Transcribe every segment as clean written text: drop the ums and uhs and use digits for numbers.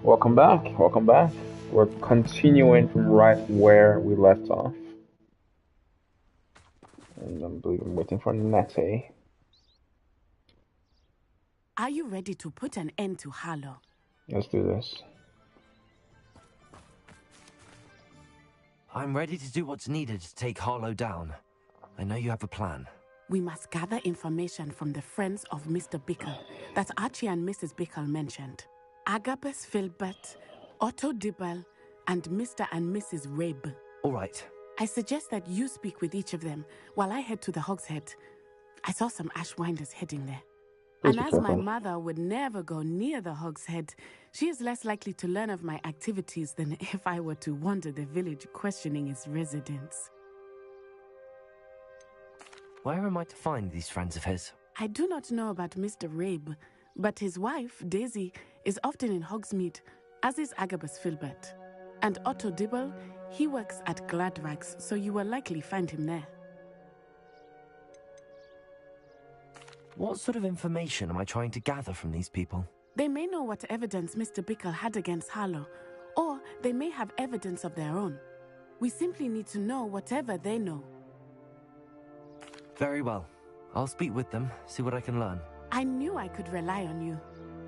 Welcome back. Welcome back. We're continuing from right where we left off. And I believe I'm waiting for Nettie. Are you ready to put an end to Harlow? Let's do this. I'm ready to do what's needed to take Harlow down. I know you have a plan. We must gather information from the friends of Mr. Bickle that Archie and Mrs. Bickle mentioned. Agabus Filbert, Otto Dibble, and Mr. and Mrs. Rabe. All right. I suggest that you speak with each of them while I head to the Hogshead. I saw some Ashwinders heading there. Please And be as my careful. mother would never go near the Hogshead, she is less likely to learn of my activities than if I were to wander the village questioning its residents. Where am I to find these friends of his? I do not know about Mr. Rabe, but his wife, Daisy, is often in Hogsmeade, as is Agabus Filbert. And Otto Dibble, he works at Gladrags, so you will likely find him there. What sort of information am I trying to gather from these people? They may know what evidence Mr. Bickle had against Harlow, or they may have evidence of their own. We simply need to know whatever they know. Very well. I'll speak with them, see what I can learn. I knew I could rely on you.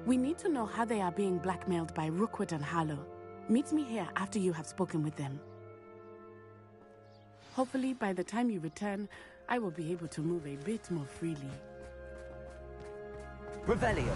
We need to know how they are being blackmailed by Rookwood and Harlow. Meet me here after you have spoken with them. Hopefully, by the time you return, I will be able to move a bit more freely. Revelio!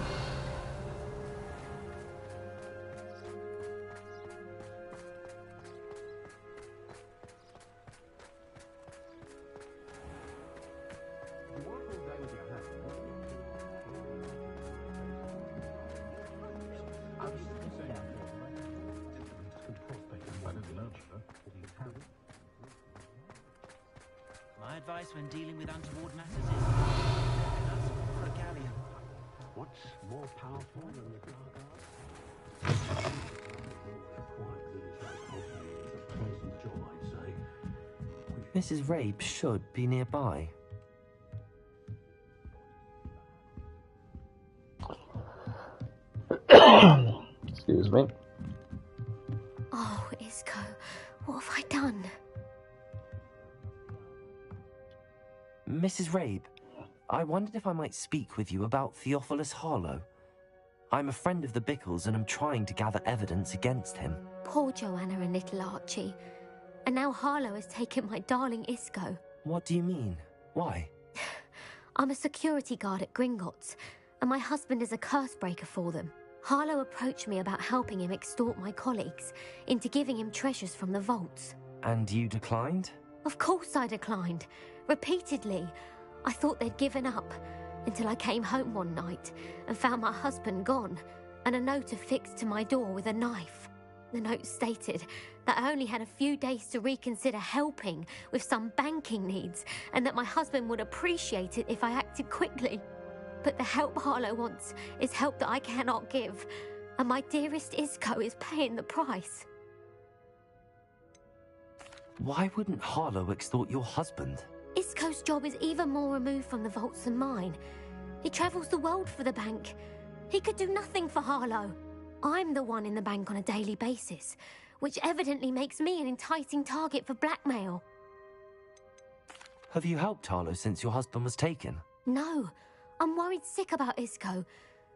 My advice when dealing with untoward matters is us for a galleon. What's more powerful than the Gargoyle? Pleasant job, I'd say. Mrs. Rabe should be nearby. Excuse me. Oh, Isco, what have I done? Mrs. Rabe, I wondered if I might speak with you about Theophilus Harlow. I'm a friend of the Bickles and I'm trying to gather evidence against him. Poor Joanna and little Archie. And now Harlow has taken my darling Isco. What do you mean? Why? I'm a security guard at Gringotts, and my husband is a curse breaker for them. Harlow approached me about helping him extort my colleagues into giving him treasures from the vaults. And you declined? Of course I declined. Repeatedly. I thought they'd given up, until I came home one night and found my husband gone, and a note affixed to my door with a knife. The note stated that I only had a few days to reconsider helping with some banking needs, and that my husband would appreciate it if I acted quickly. But the help Harlow wants is help that I cannot give, and my dearest Isco is paying the price. Why wouldn't Harlow extort your husband? Isco's job is even more removed from the vaults than mine. He travels the world for the bank. He could do nothing for Harlow. I'm the one in the bank on a daily basis, which evidently makes me an enticing target for blackmail. Have you helped Harlow since your husband was taken? No, I'm worried sick about Isco,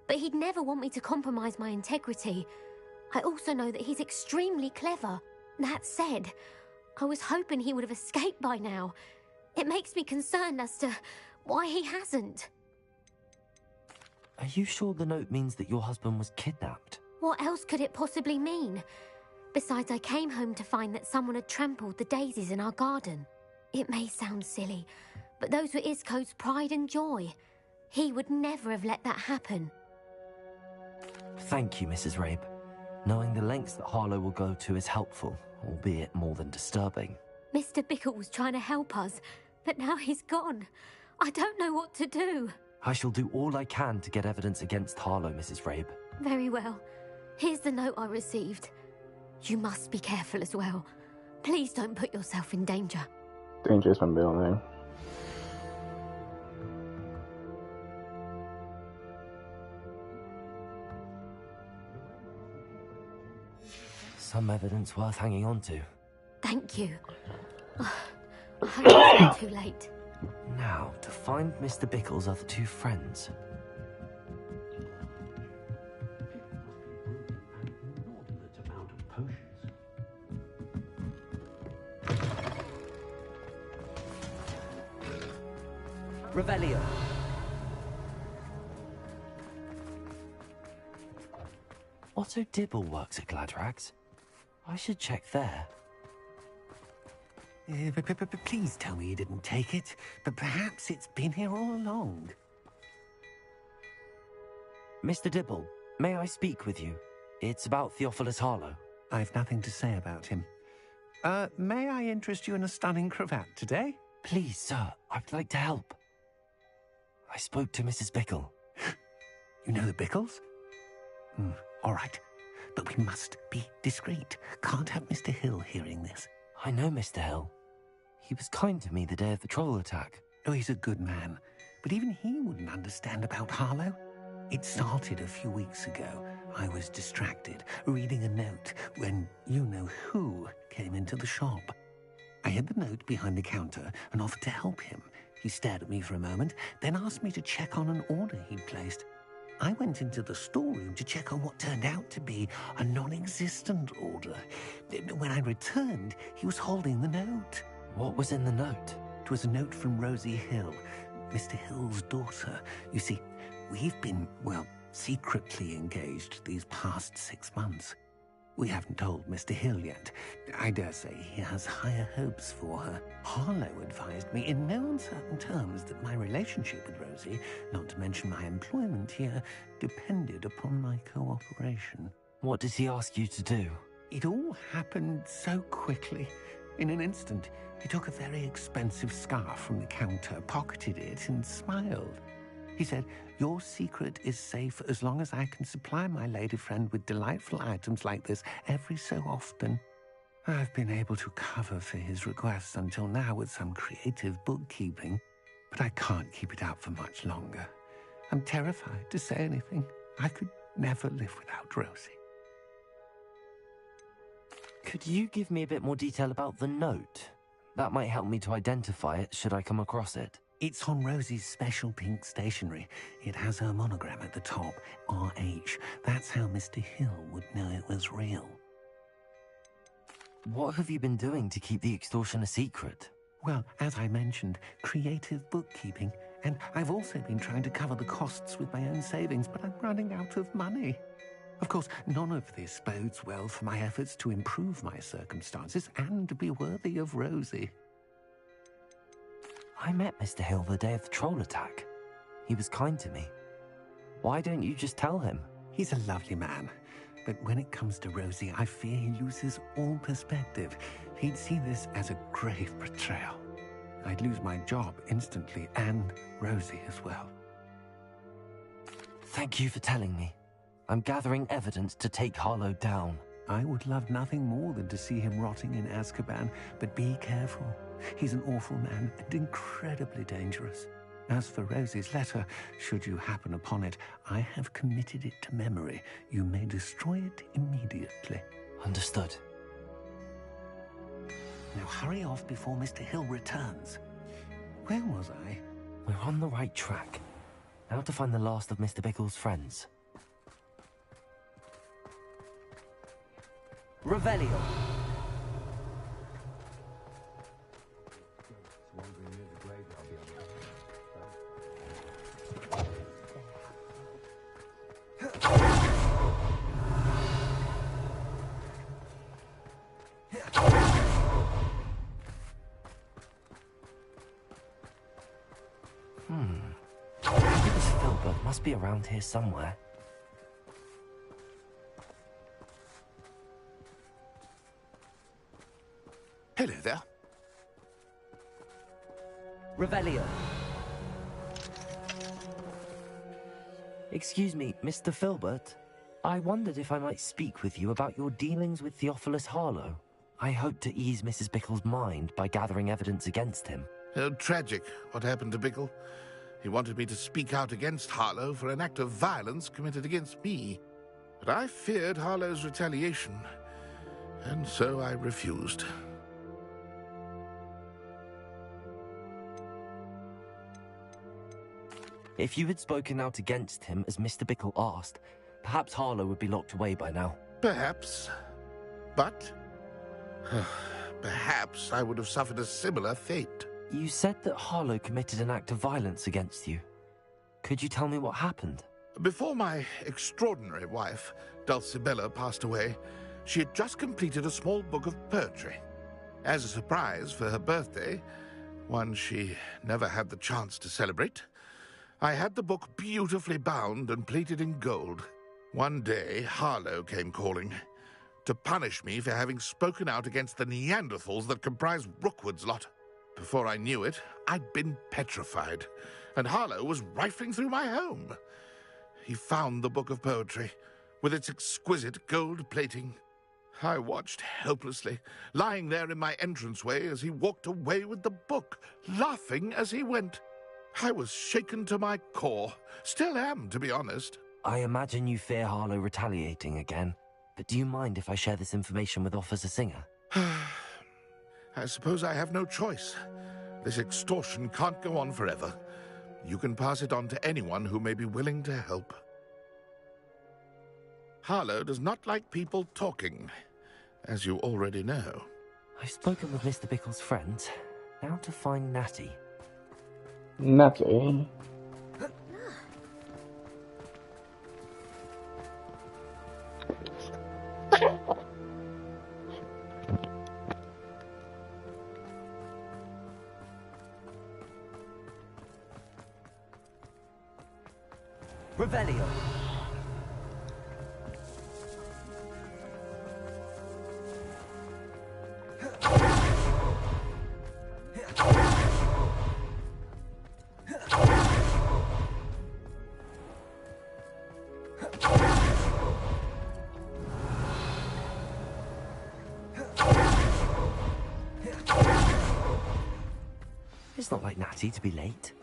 but he'd never want me to compromise my integrity. I also know that he's extremely clever. That said, I was hoping he would have escaped by now. It makes me concerned as to why he hasn't. Are you sure the note means that your husband was kidnapped? What else could it possibly mean? Besides, I came home to find that someone had trampled the daisies in our garden. It may sound silly, but those were Isco's pride and joy. He would never have let that happen. Thank you, Mrs. Rabe. Knowing the lengths that Harlow will go to is helpful, albeit more than disturbing. Mr. Bickle was trying to help us, but now he's gone. I don't know what to do. I shall do all I can to get evidence against Harlow, Mrs. Rabe. Very well. Here's the note I received. You must be careful as well. Please don't put yourself in danger. Dangerous from building. Some evidence worth hanging on to. Thank you. I hope it's not too late. Now, to find Mr. Bickle's other two friends. Inordinate amount of potions. Revelio. Otto Dibble works at Gladrags. I should check there. Please tell me you didn't take it, but perhaps it's been here all along. Mr. Dibble, may I speak with you? It's about Theophilus Harlow. I've nothing to say about him. May I interest you in a stunning cravat today? Please, sir, I'd like to help. I spoke to Mrs. Bickle. You know the Bickles? All right, but we must be discreet. Can't have Mr. Hill hearing this. I know Mr. Hill. He was kind to me the day of the troll attack. Oh, he's a good man, but even he wouldn't understand about Harlow. It started a few weeks ago. I was distracted, reading a note, when you-know-who came into the shop. I hid the note behind the counter and offered to help him. He stared at me for a moment, then asked me to check on an order he'd placed. I went into the storeroom to check on what turned out to be a non-existent order. When I returned, he was holding the note. What was in the note? It was a note from Rosie Hill, Mr. Hill's daughter. You see, we've been, well, secretly engaged these past 6 months. We haven't told Mr. Hill yet. I dare say he has higher hopes for her. Harlow advised me in no uncertain terms that my relationship with Rosie, not to mention my employment here, depended upon my cooperation. What did he ask you to do? It all happened so quickly. In an instant, he took a very expensive scarf from the counter, pocketed it, and smiled. He said, "Your secret is safe as long as I can supply my lady friend with delightful items like this every so often." I've been able to cover for his requests until now with some creative bookkeeping, but I can't keep it up for much longer. I'm terrified to say anything. I could never live without Rosie. Could you give me a bit more detail about the note? That might help me to identify it should I come across it. It's on Rosie's special pink stationery. It has her monogram at the top, RH. That's how Mr. Hill would know it was real. What have you been doing to keep the extortion a secret? Well, as I mentioned, creative bookkeeping. And I've also been trying to cover the costs with my own savings, but I'm running out of money. Of course, none of this bodes well for my efforts to improve my circumstances and be worthy of Rosie. I met Mr. Hill the day of the troll attack. He was kind to me. Why don't you just tell him? He's a lovely man, but when it comes to Rosie, I fear he loses all perspective. He'd see this as a grave betrayal. I'd lose my job instantly, and Rosie as well. Thank you for telling me. I'm gathering evidence to take Harlow down. I would love nothing more than to see him rotting in Azkaban, but be careful. He's an awful man and incredibly dangerous. As for Rosie's letter, should you happen upon it, I have committed it to memory. You may destroy it immediately. Understood. Now hurry off before Mr. Hill returns. Where was I? We're on the right track. Now to find the last of Mr. Bickle's friends. Revelio. This Filbert must be around here somewhere. Hello there. Revelio. Excuse me, Mr. Filbert. I wondered if I might speak with you about your dealings with Theophilus Harlow. I hope to ease Mrs. Bickle's mind by gathering evidence against him. Oh, tragic what happened to Bickle. He wanted me to speak out against Harlow for an act of violence committed against me. But I feared Harlow's retaliation. And so I refused. If you had spoken out against him as Mr. Bickle asked, perhaps Harlow would be locked away by now. Perhaps. But perhaps I would have suffered a similar fate. You said that Harlow committed an act of violence against you. Could you tell me what happened? Before my extraordinary wife, Dulcibella, passed away, she had just completed a small book of poetry. As a surprise for her birthday, one she never had the chance to celebrate, I had the book beautifully bound and plated in gold. One day, Harlow came calling to punish me for having spoken out against the Neanderthals that comprise Rookwood's lot. Before I knew it, I'd been petrified, and Harlow was rifling through my home. He found the book of poetry, with its exquisite gold plating. I watched helplessly, lying there in my entranceway as he walked away with the book, laughing as he went. I was shaken to my core. Still am, to be honest. I imagine you fear Harlow retaliating again, but do you mind if I share this information with Officer Singer? I suppose I have no choice. This extortion can't go on forever. You can pass it on to anyone who may be willing to help. Harlow does not like people talking, as you already know. I've spoken with Mr. Bickle's friends. Now to find Natty. Natty. Revelio. It's not like Natty to be late.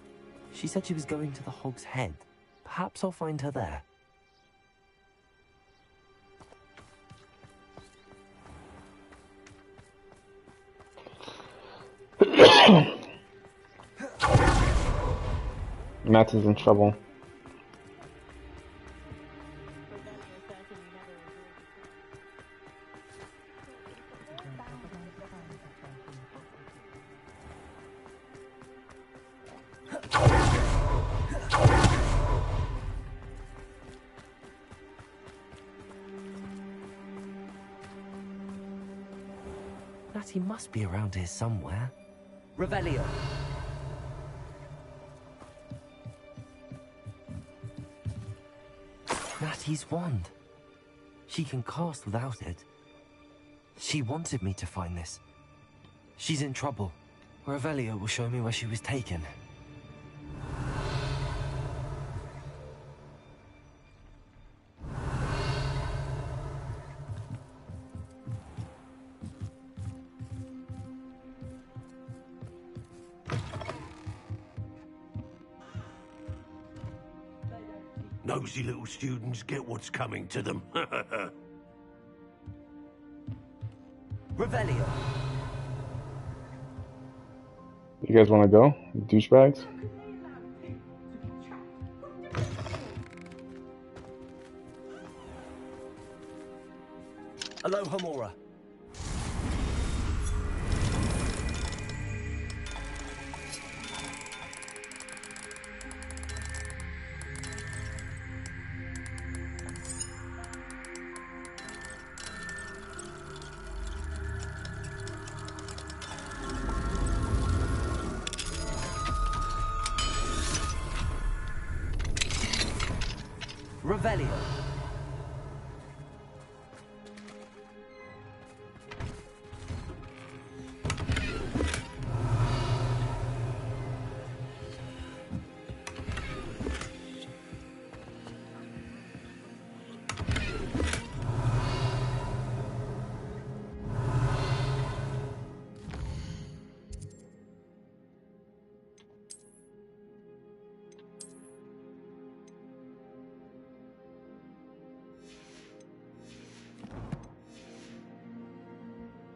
She said she was going to the Hog's Head. Perhaps I'll find her there. Natty's in trouble. Natty must be around here somewhere. Revelio. Natty's wand. She can cast without it. She wanted me to find this. She's in trouble. Revelio will show me where she was taken. Nosy little students get what's coming to them. Revelio. You guys want to go, douchebags? Alohomora. Revelio.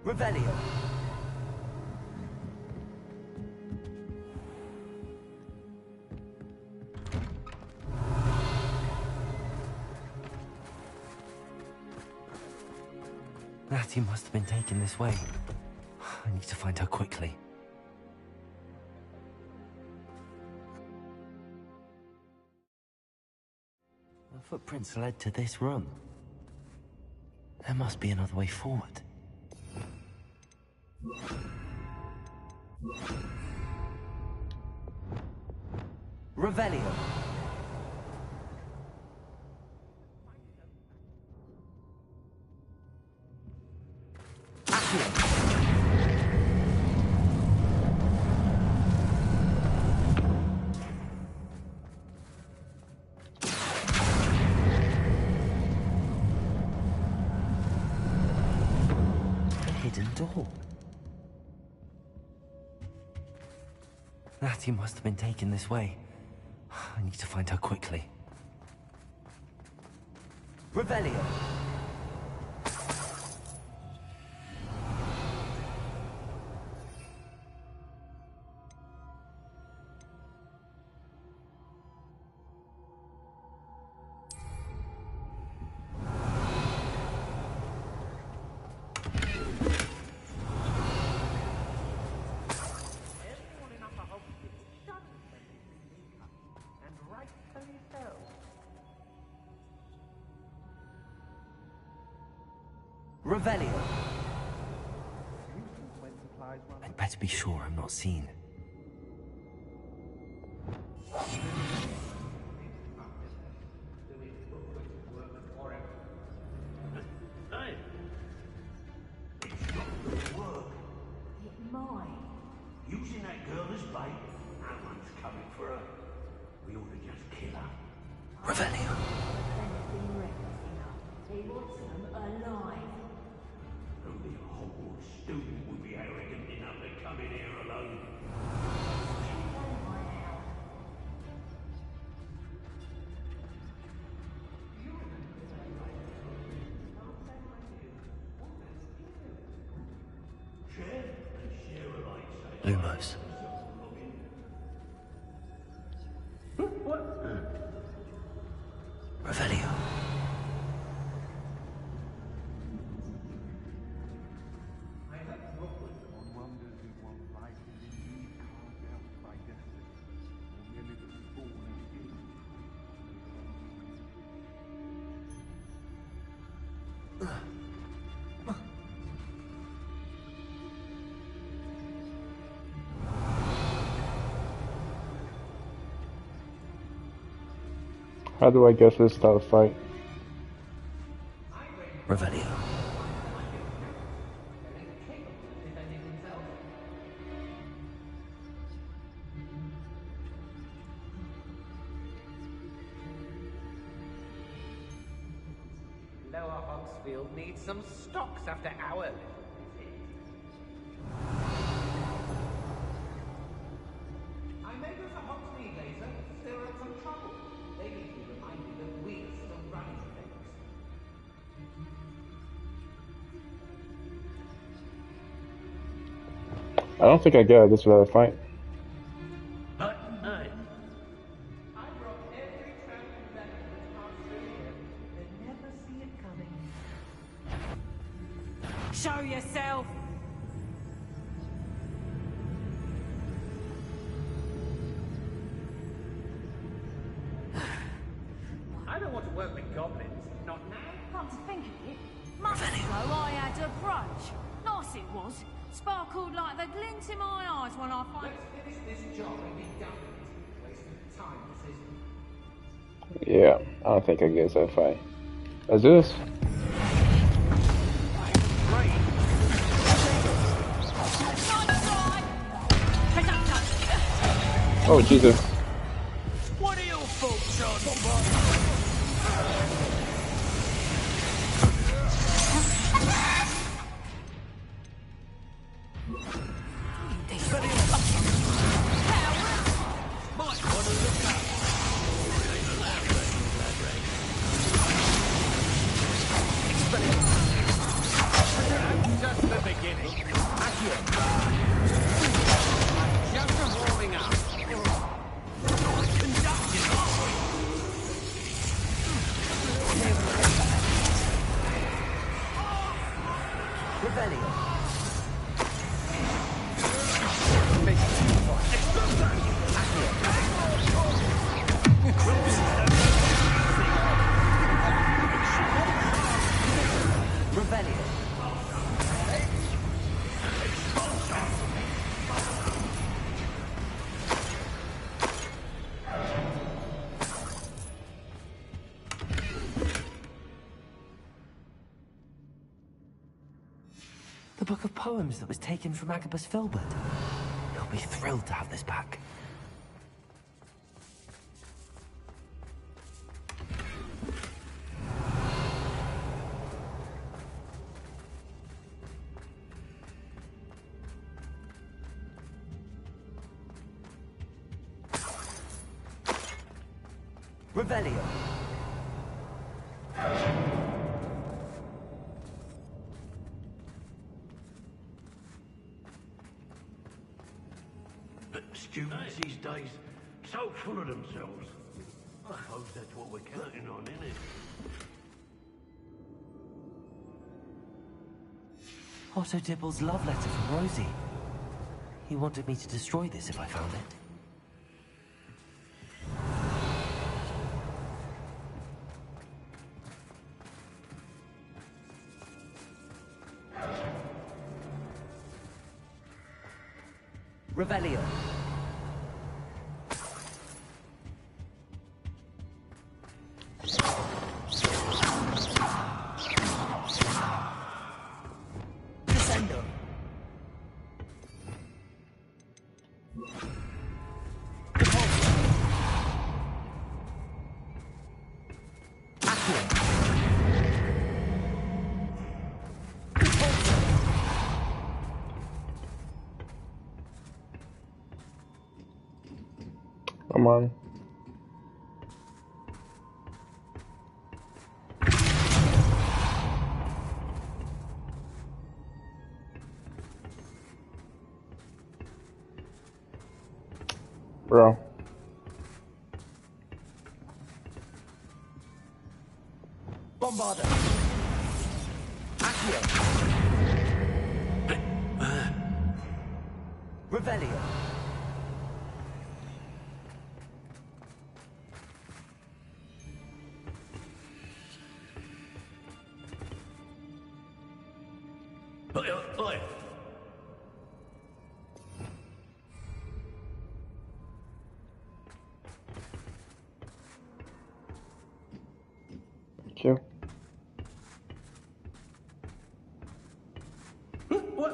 Revelio. Natty must have been taken this way. I need to find her quickly. The footprints led to this room. There must be another way forward. Revelio. Door. Natty must have been taken this way. I need to find her quickly. Revelio. Revelio. I'd better be sure I'm not seen. Hey! It's not gonna work. It might. Using that girl as bait, no one's coming for her. We ought to just kill her. Revelio. Anything reckless enough. He wants them alive. Only a Hogwarts student would be arrogant enough to come in here alone. Share and share alike, say. Lumos. Revelio. How do I get this start a fight? Revelio. Lower Hogsfield needs some stocks after our little visit. I know there's a Hogsmeade laser to stir up some trouble. They need to be reminded that we're still running things. I don't think I get this without a fight. But, hey, I brought every traveling veteran that's passed through here. They never see it coming. Show yourself! I don't want to work with goblins. Not now. Come to think of it, months ago I had a brooch. Nice it was. Sparkled like the glint in my eyes when I find... Let's finish this job and be done with it. Wasting time, this isn't. Yeah, I don't think I get that fight. Let's do this. Oh, Jesus. what are your thoughts on? Just the beginning. book of poems that was taken from Agabus Filbert. He'll be thrilled to have this back. Revelio. Students these days, so full of themselves. I suppose that's what we're counting on, isn't it? Otto Dibble's love letter from Rosie. He wanted me to destroy this if I found it. Revelio. Descendo. Come on. Bro. Bombarda. Accio. Revelio. Oi. Thank you. What?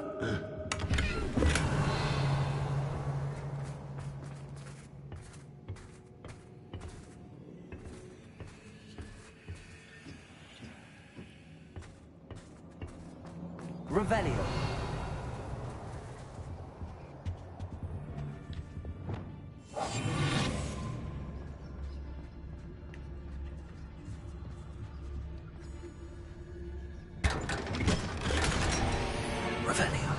Revelio. Revelio.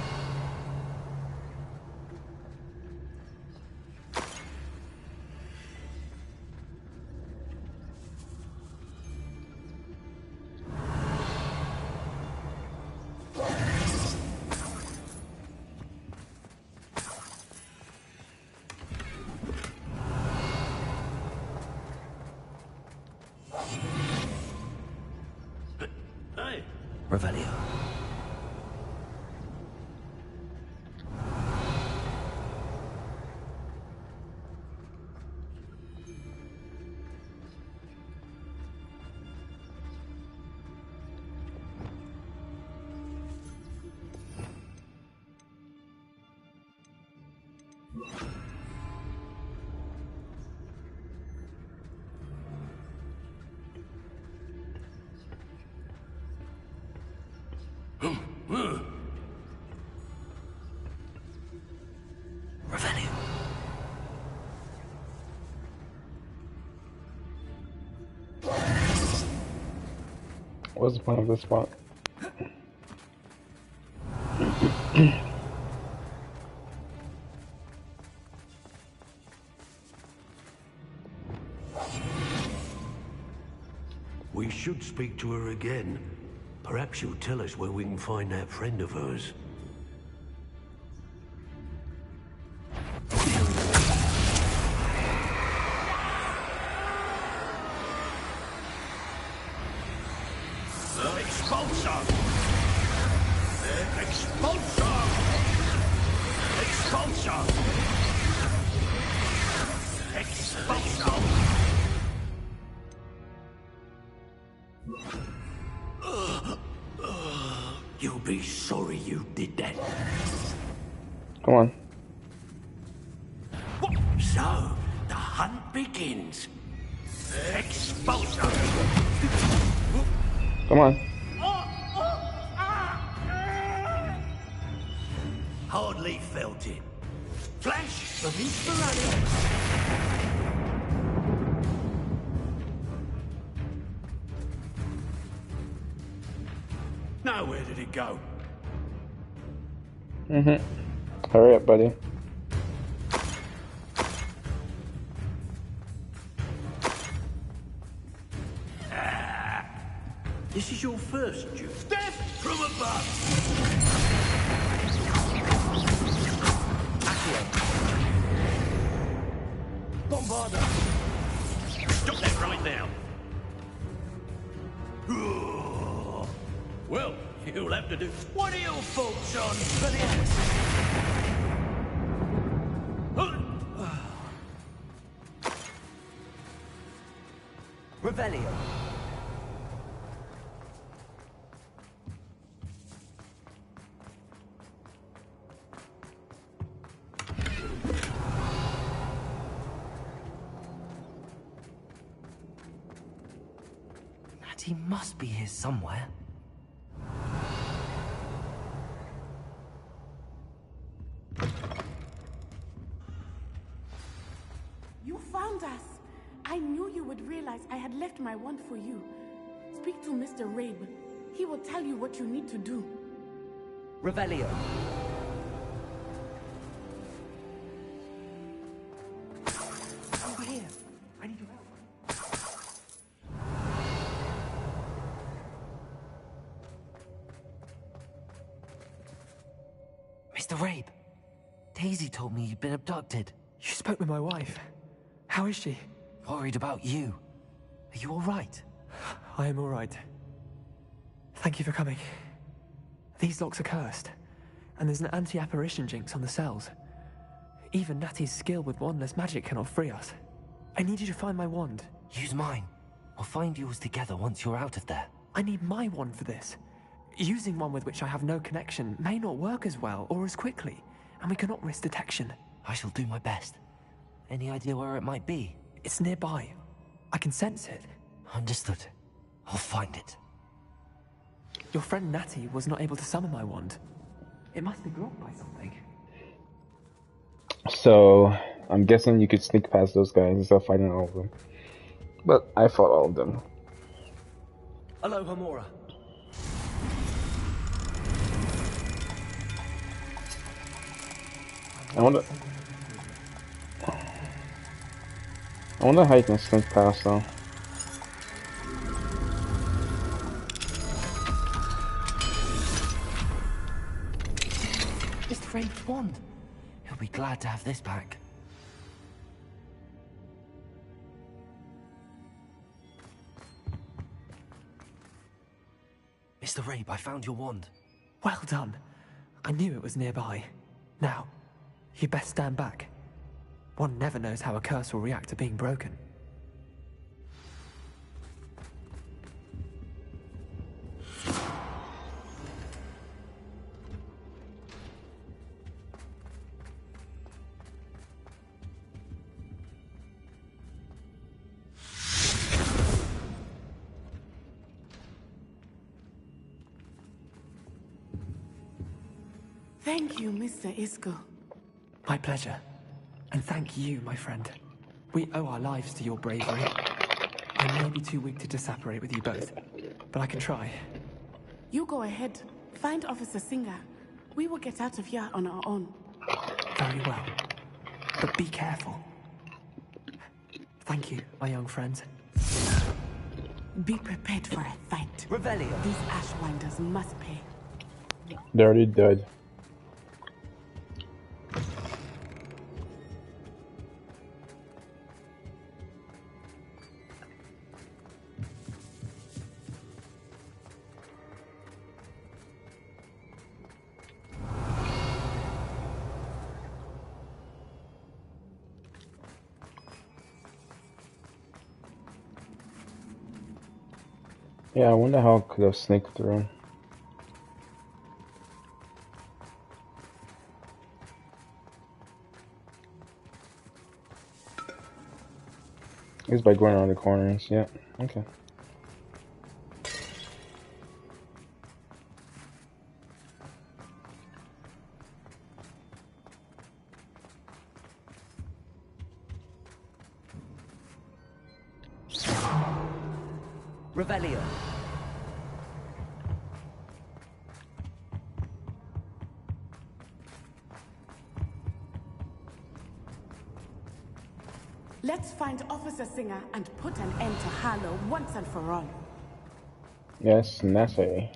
Hey. Revelio. Revelio. What's the point of this spot? We should speak to her again. Perhaps she'll tell us where we can find that friend of hers. Expulsor! Expulsor! Expulsor! Expulsor! You'll be sorry you did that. Come on. So, the hunt begins. Expulso. Come on. Hardly felt it. Flash of inspiration. Now where did it go? Hurry up, buddy. This is your first duel. Death from above. Bombarda. Stop that right now. Well, you'll have to do. What are your thoughts on Revelio. Natty must be here somewhere. You found us. I knew you would realize I had left my wand for you. Speak to Mr. Rabe. He will tell you what you need to do. Revelio. Over here. I need your help. Mr. Rabe, Daisy told me you'd been abducted. You spoke with my wife. How is she? Worried about you. Are you all right? I am all right. Thank you for coming. These locks are cursed, and there's an anti-apparition jinx on the cells. Even Natty's skill with wandless magic cannot free us. I need you to find my wand. Use mine. We'll find yours together once you're out of there. I need my wand for this. Using one with which I have no connection may not work as well or as quickly, and we cannot risk detection. I shall do my best. Any idea where it might be? It's nearby. I can sense it. Understood. I'll find it. Your friend Natty was not able to summon my wand. It must be blocked by something. So, I'm guessing you could sneak past those guys instead of fighting all of them. But I fought all of them. Hello, Hamura. I wonder how you can sneak past though. Mr. Rabe's wand. He'll be glad to have this back. Mr. Rabe, I found your wand. Well done. I knew it was nearby. Now, you best stand back. One never knows how a curse will react to being broken. Thank you, Mr. Isco. My pleasure. And thank you, my friend. We owe our lives to your bravery. I may be too weak to disapparate with you both, but I can try. You go ahead. Find Officer Singer. We will get out of here on our own. Very well. But be careful. Thank you, my young friends. Be prepared for a fight. Revelio. These Ashwinders must pay. They already died. Yeah, I wonder how I could have sneaked through. It's by going around the corners. Yeah. Okay. Revelio. Let's find Officer Singer and put an end to Harlow once and for all. Yes, necessary.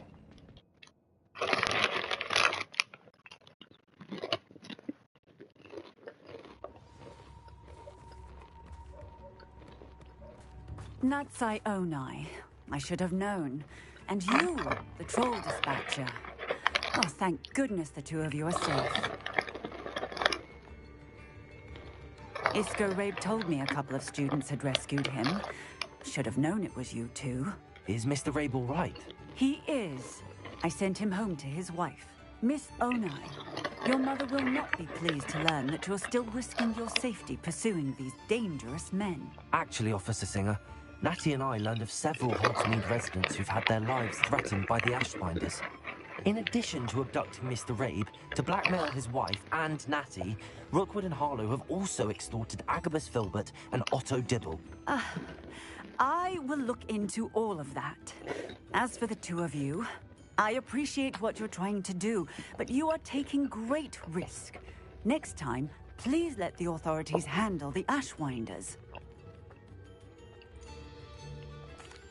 Natsai Onai. I should have known. And you, the troll dispatcher. Oh, thank goodness the two of you are safe. Isco Rabe told me a couple of students had rescued him. Should have known it was you two. Is Mr. Rabe all right? He is. I sent him home to his wife, Miss Onai. Your mother will not be pleased to learn that you're still risking your safety pursuing these dangerous men. Actually, Officer Singer, Natty and I learned of several Hogsmeade residents who've had their lives threatened by the Ashbinders. In addition to abducting Mr. Rabe to blackmail his wife and Natty, Rookwood and Harlow have also extorted Agabus Filbert and Otto Dibble. I will look into all of that. As for the two of you, I appreciate what you're trying to do, but you are taking great risk. Next time, please let the authorities handle the Ashwinders.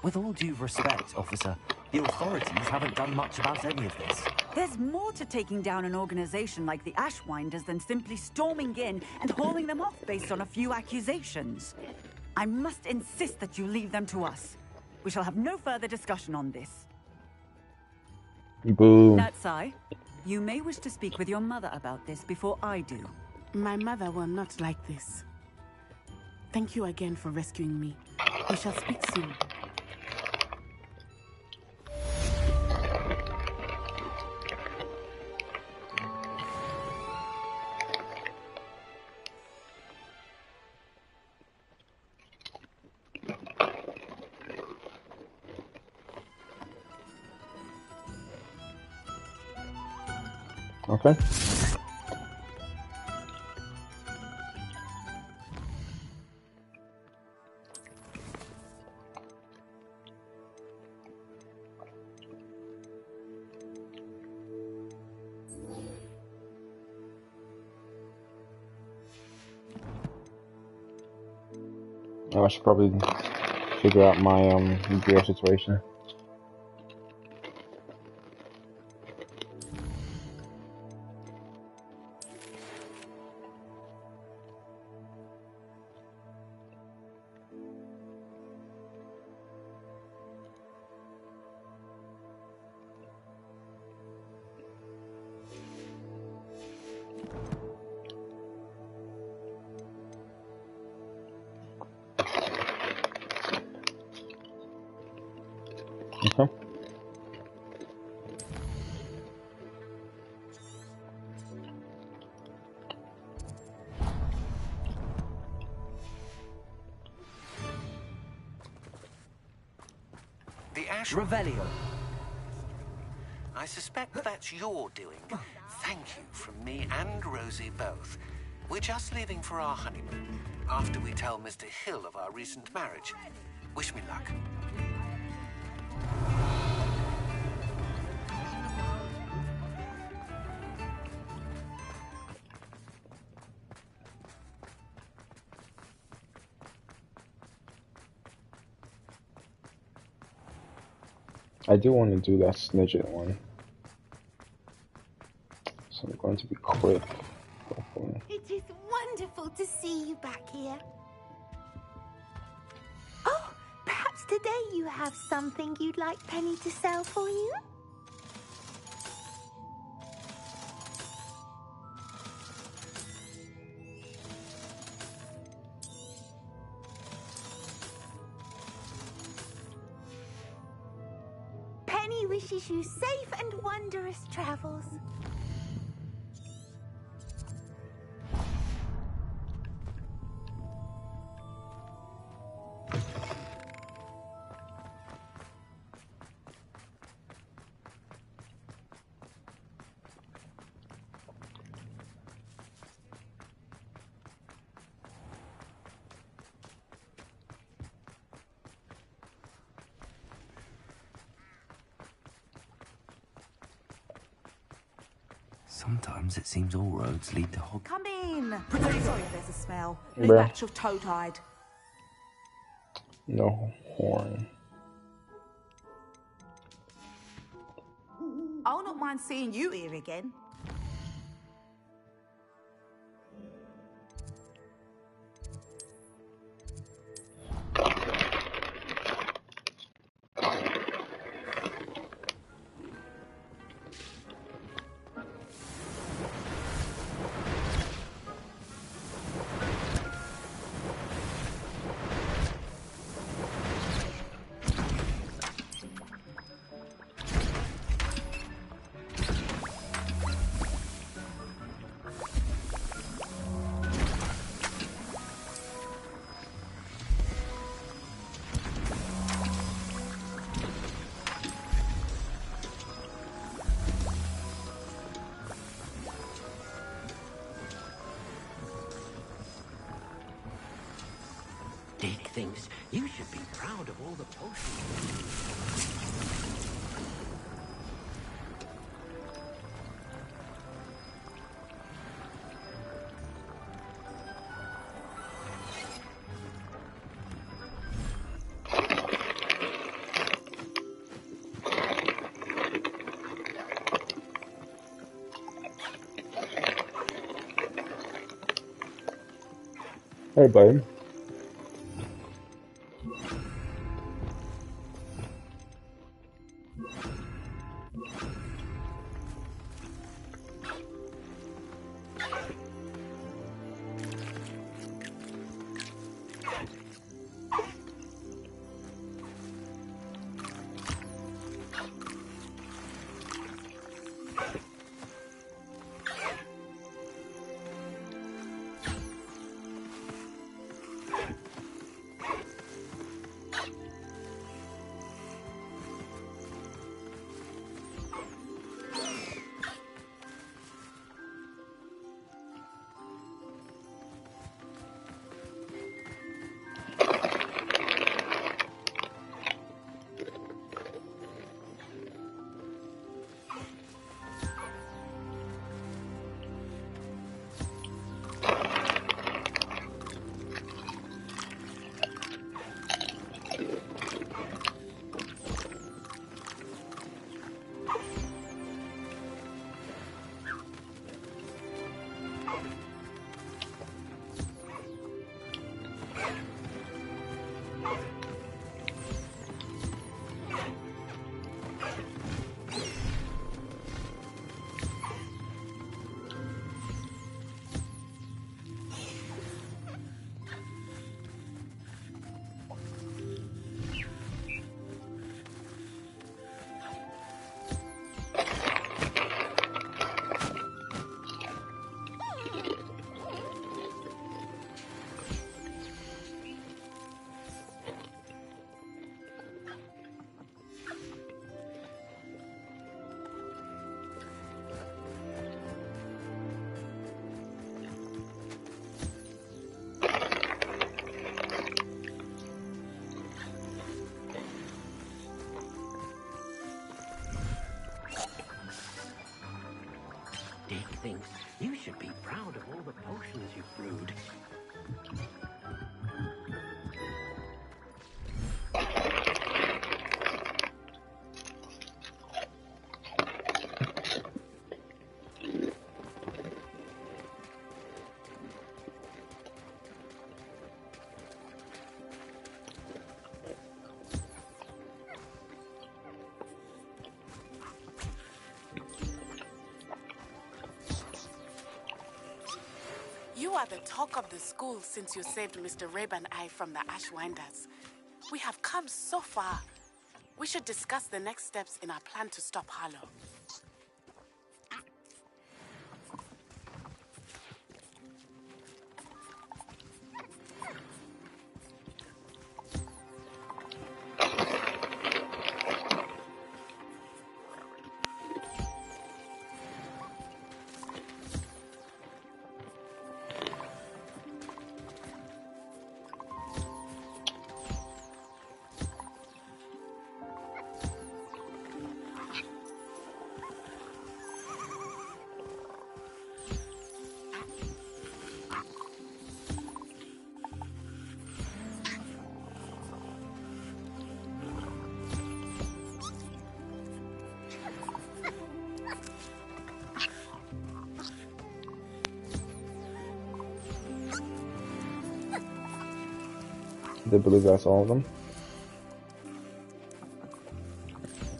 With all due respect, officer, the authorities haven't done much about any of this. There's more to taking down an organization like the Ashwinders than simply storming in and hauling them off based on a few accusations. I must insist that you leave them to us. We shall have no further discussion on this. Boom. Natsai, you may wish to speak with your mother about this before I do. My mother will not like this. Thank you again for rescuing me. We shall speak soon. Okay. I should probably figure out my gear situation. Okay. The Ash Revelio. I suspect that's your doing. Thank you from me and Rosie both. We're just leaving for our honeymoon after we tell Mr. Hill of our recent marriage. Wish me luck. I do want to do that Snidget one. So I'm going to be quick. Hopefully. It is wonderful to see you back here. Oh, perhaps today you have something you'd like Penny to sell for you? Penny wishes you safe and wondrous travels. Sometimes it seems all roads lead to Hogwarts. Come in. Sorry if there's a smell. New Bruh. batch of toad-hide. No horn. I'll not mind seeing you here again. Dick thinks you should be proud of all the potions. Hey, bud. Dick thinks you should be proud of all the potions you've brewed. You are the talk of the school since you saved Mr. Rabe and I from the Ashwinders. We have come so far. We should discuss the next steps in our plan to stop Harlow. they believe that's all of them.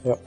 Yep.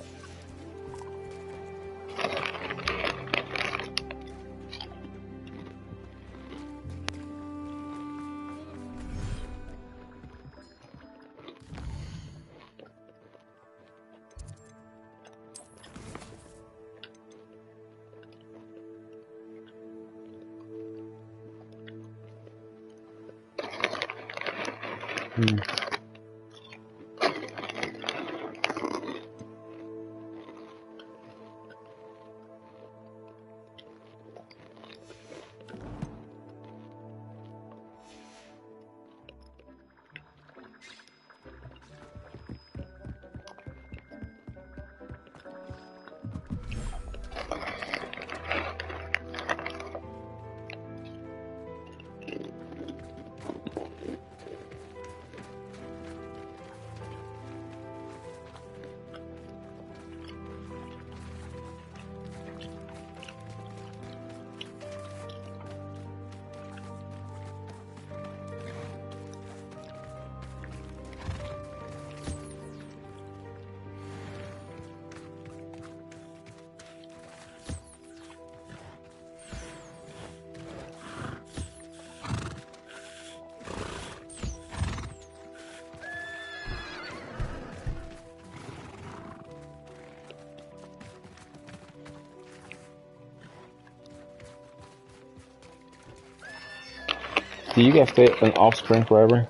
Do you guys stay an offspring forever?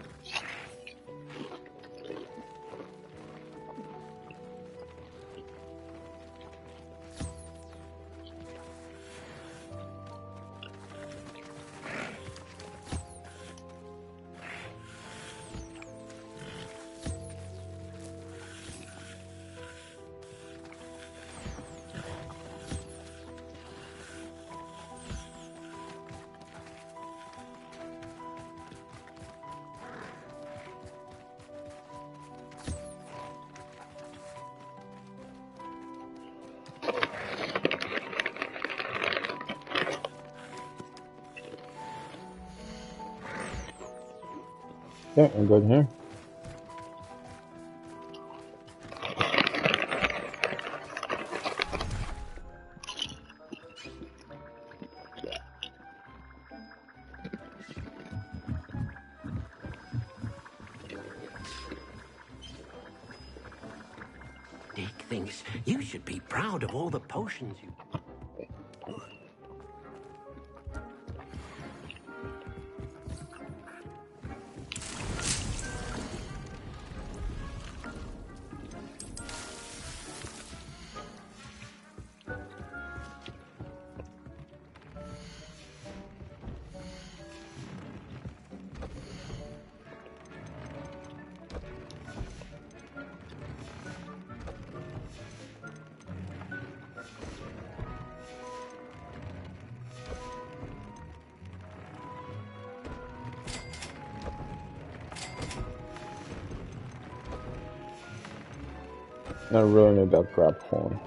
Yeah, I'm good here. Dick thinks you should be proud of all the potions you... I really need that grab horn.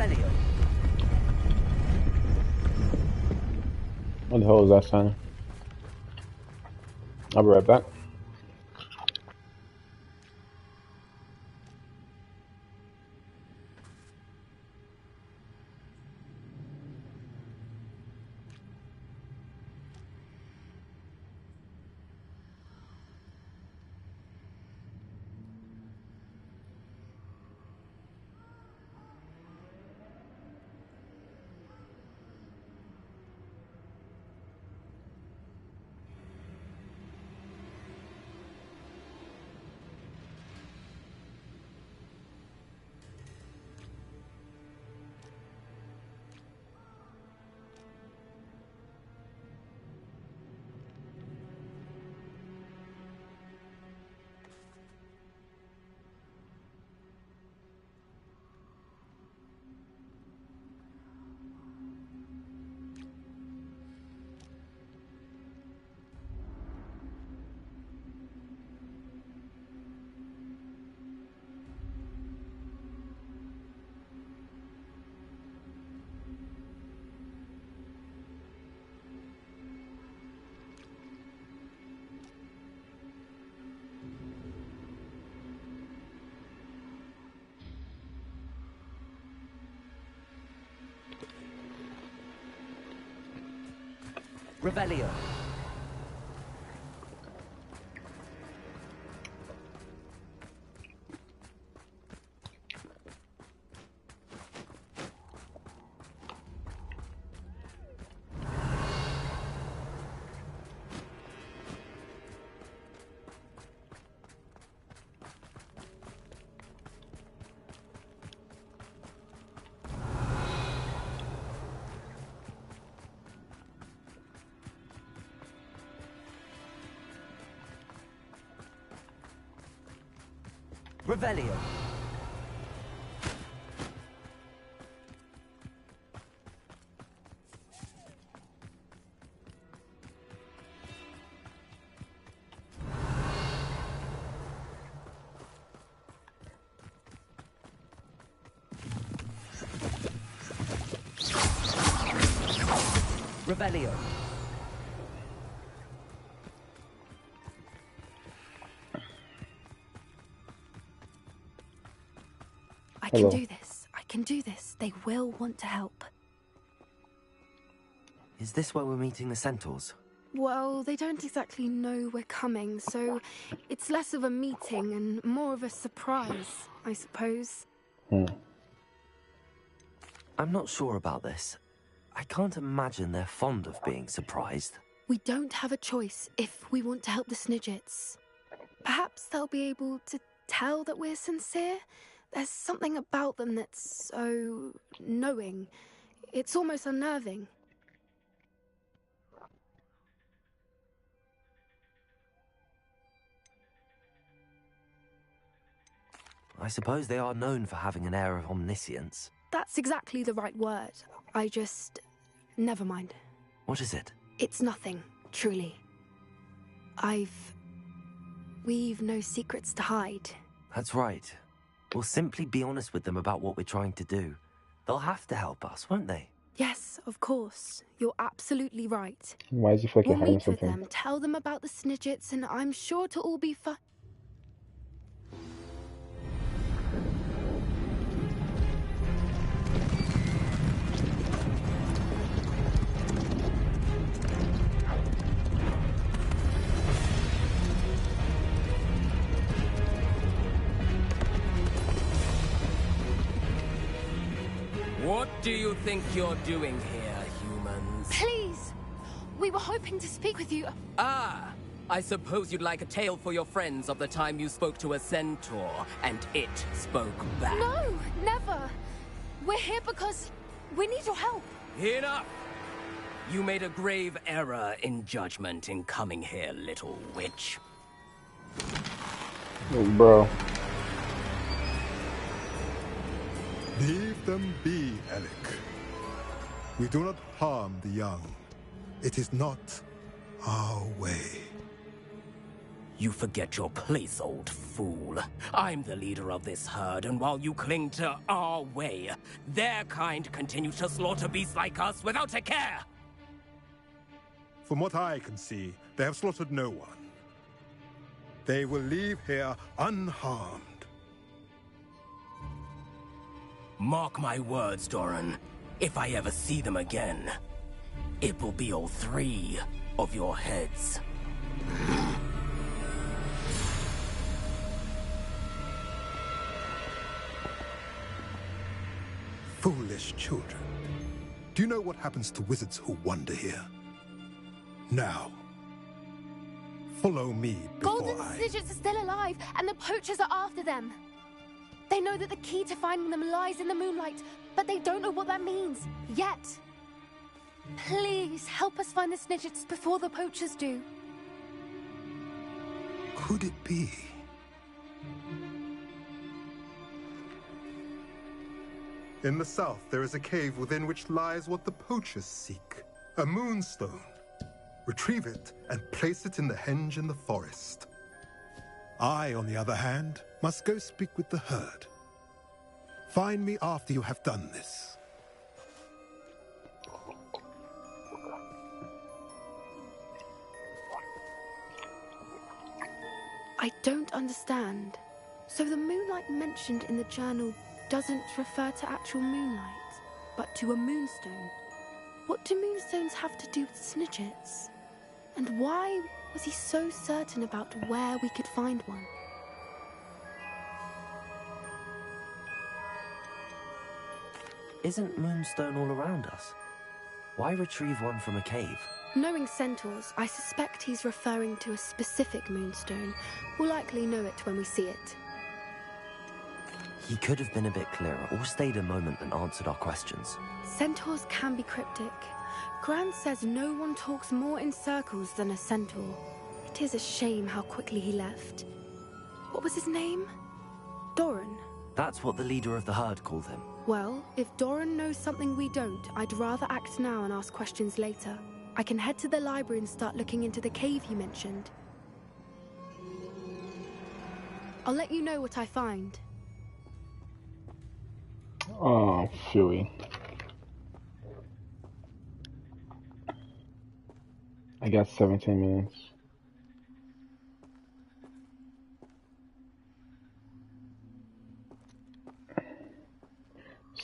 Revelio. What the hell is that sound? I'll be right back. Revelio. Revelio. Revelio. I Hello. can do this. I can do this. They will want to help. Is this where we're meeting the centaurs? Well, they don't exactly know we're coming, so it's less of a meeting and more of a surprise, I suppose. I'm not sure about this. I can't imagine they're fond of being surprised. We don't have a choice if we want to help the Snidgets. Perhaps they'll be able to tell that we're sincere. There's something about them that's so knowing. It's almost unnerving. I suppose they are known for having an air of omniscience. That's exactly the right word. I just... Never mind. What is it? It's nothing, truly. We've no secrets to hide. That's right. We'll simply be honest with them about what we're trying to do. They'll have to help us, won't they? Yes, of course. You're absolutely right. Why is he feel like We'll you're hiding meet with something? them, tell them about the Snidgets, and I'm sure to all be fine. What do you think you're doing here, humans? Please! We were hoping to speak with you. Ah! I suppose you'd like a tale for your friends of the time you spoke to a centaur, and it spoke back. No, never. We're here because we need your help. Enough! You made a grave error in judgment in coming here, little witch. Oh, bro. Leave them be, Alec. We do not harm the young. It is not our way. You forget your place, old fool. I'm the leader of this herd, and while you cling to our way, their kind continue to slaughter beasts like us without a care! From what I can see, they have slaughtered no one. They will leave here unharmed. Mark my words, Doran. If I ever see them again, it will be all 3 of your heads. Foolish children. Do you know what happens to wizards who wander here? Now, follow me before Golden I... Snidgets are still alive, and the poachers are after them. They know that the key to finding them lies in the moonlight, but they don't know what that means, yet. Please, help us find the Snidgets before the poachers do. Could it be? In the south, there is a cave within which lies what the poachers seek. A moonstone. Retrieve it and place it in the henge in the forest. I, on the other hand, must go speak with the herd. Find me after you have done this. I don't understand. So the moonlight mentioned in the journal doesn't refer to actual moonlight, but to a moonstone. What do moonstones have to do with Snidgets? And why was he so certain about where we could find one? Isn't Moonstone all around us? Why retrieve one from a cave? Knowing centaurs, I suspect he's referring to a specific moonstone. We'll likely know it when we see it. He could have been a bit clearer, or stayed a moment and answered our questions. Centaurs can be cryptic. Gran says no one talks more in circles than a centaur. It is a shame how quickly he left. What was his name? Doran. That's what the leader of the herd called him. Well, if Doran knows something we don't, I'd rather act now and ask questions later. I can head to the library and start looking into the cave you mentioned. I'll let you know what I find. Oh, Philly. I got 17 minutes.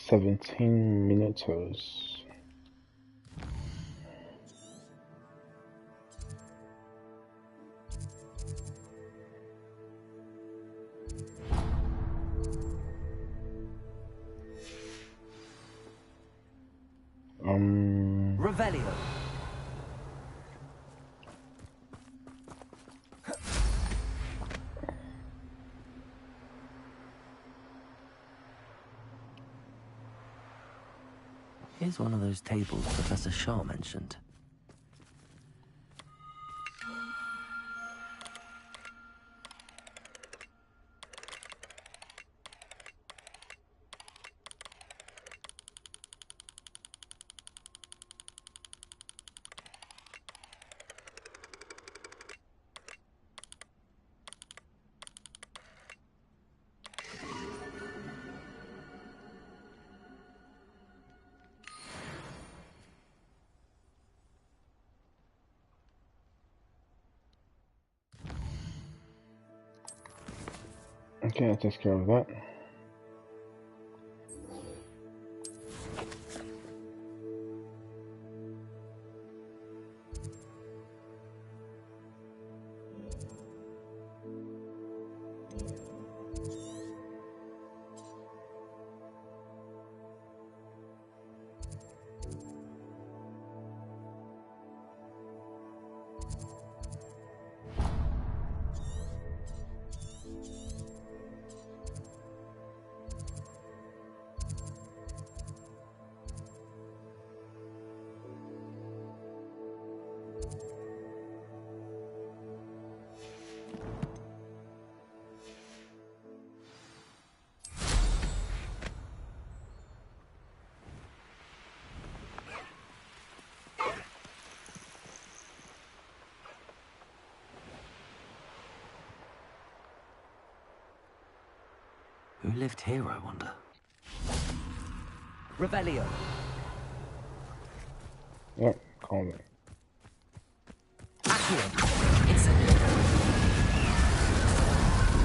$17 minutes. Revelio. Here's one of those tables Professor Shah mentioned. Okay, that takes care of that. Who lived here, I wonder? Revelio. Yep, call me. Accio. Incendio.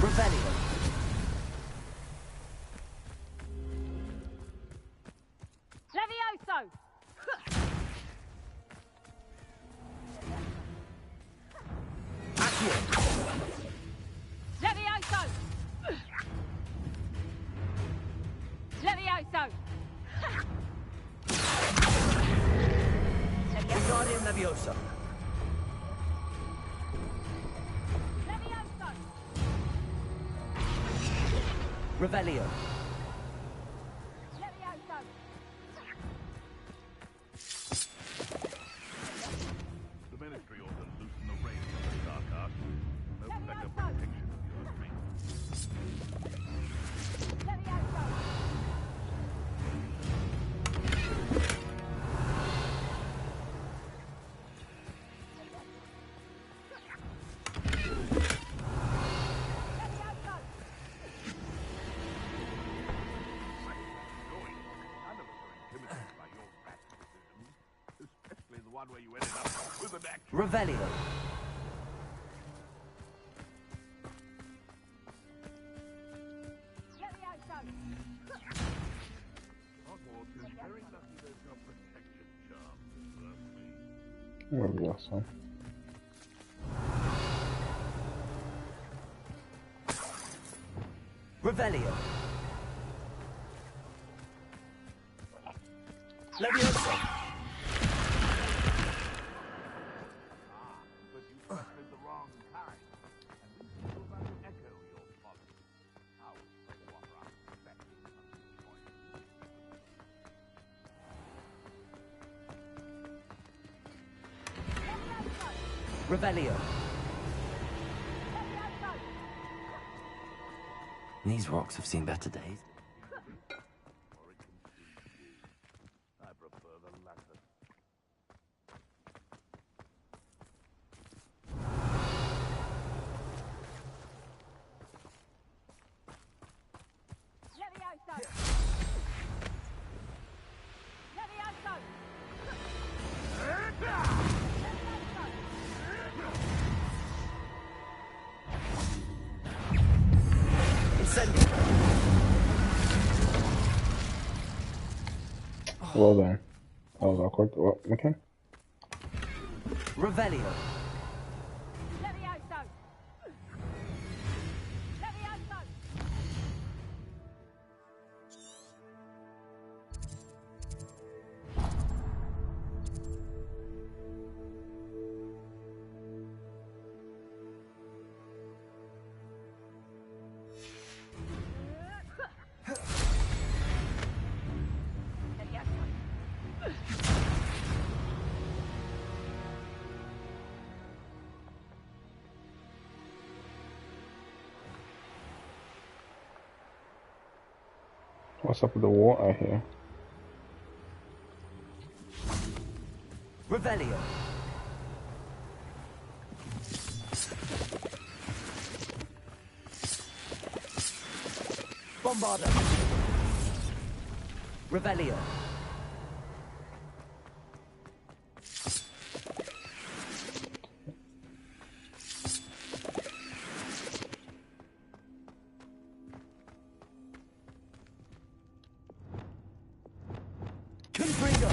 Revelio. Levioso! Accio. Levioso! Levioso! Wingardium Leviosa. Levioso! Revelio. Levioso! The Ministry ought to loosen the reins on the dark arts. No better protection of your rings. Levioso! None of us are intimidated by your rash decisions, especially the one where you ended up with an actual... Revelio. Levioso! Hogwarts is very lucky they've got protection charms, certainly. There we go, son. Revelio. Levioso. But you selected the wrong kind, and we feel about to echo your folly. How would you like to offer up respecting Revelio. These rocks have seen better days. I prefer the latter. Levioso! Levioso! Incendio. Well done. That was awkward. Well, okay. Revelio. Levioso! Levioso! What's up with the water here? Revelio. Bombarda. Revelio. Confringo.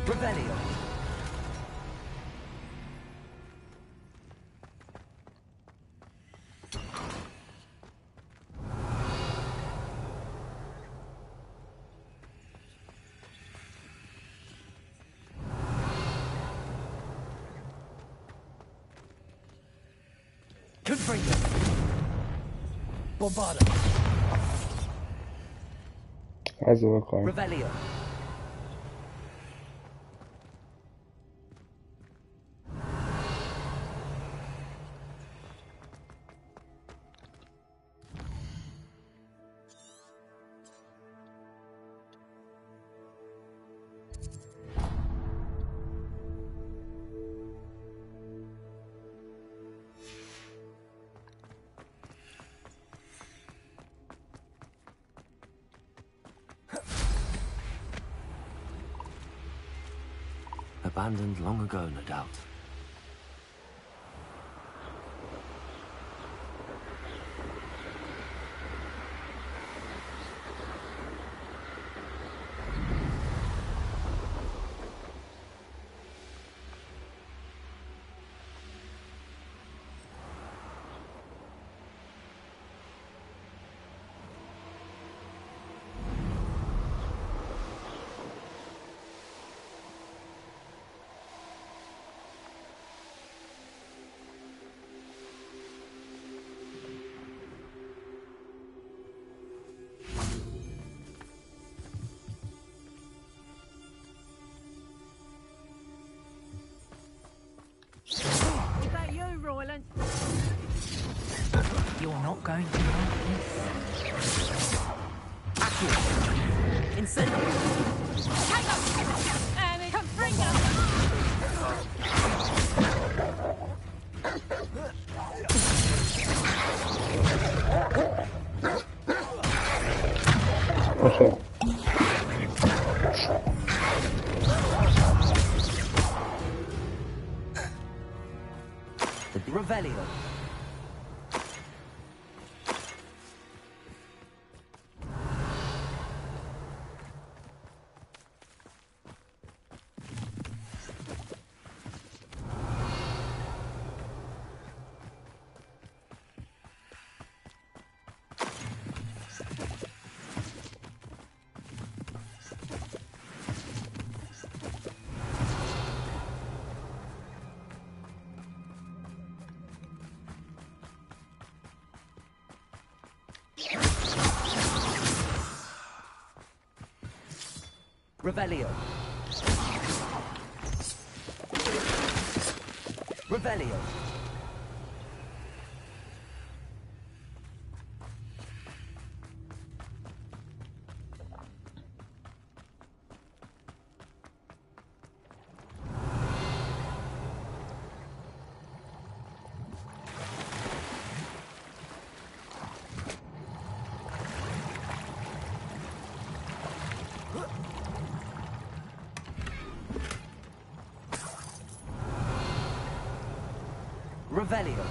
Revelio. Confringo. Bombarda. How does it look like? Revelio. Abandoned long ago, no doubt. Is that you, Royland? You're not going to like this. Accurate. Incendiary. And it comes bring Okay. Revelio. Revelio. Revelio. Revelio.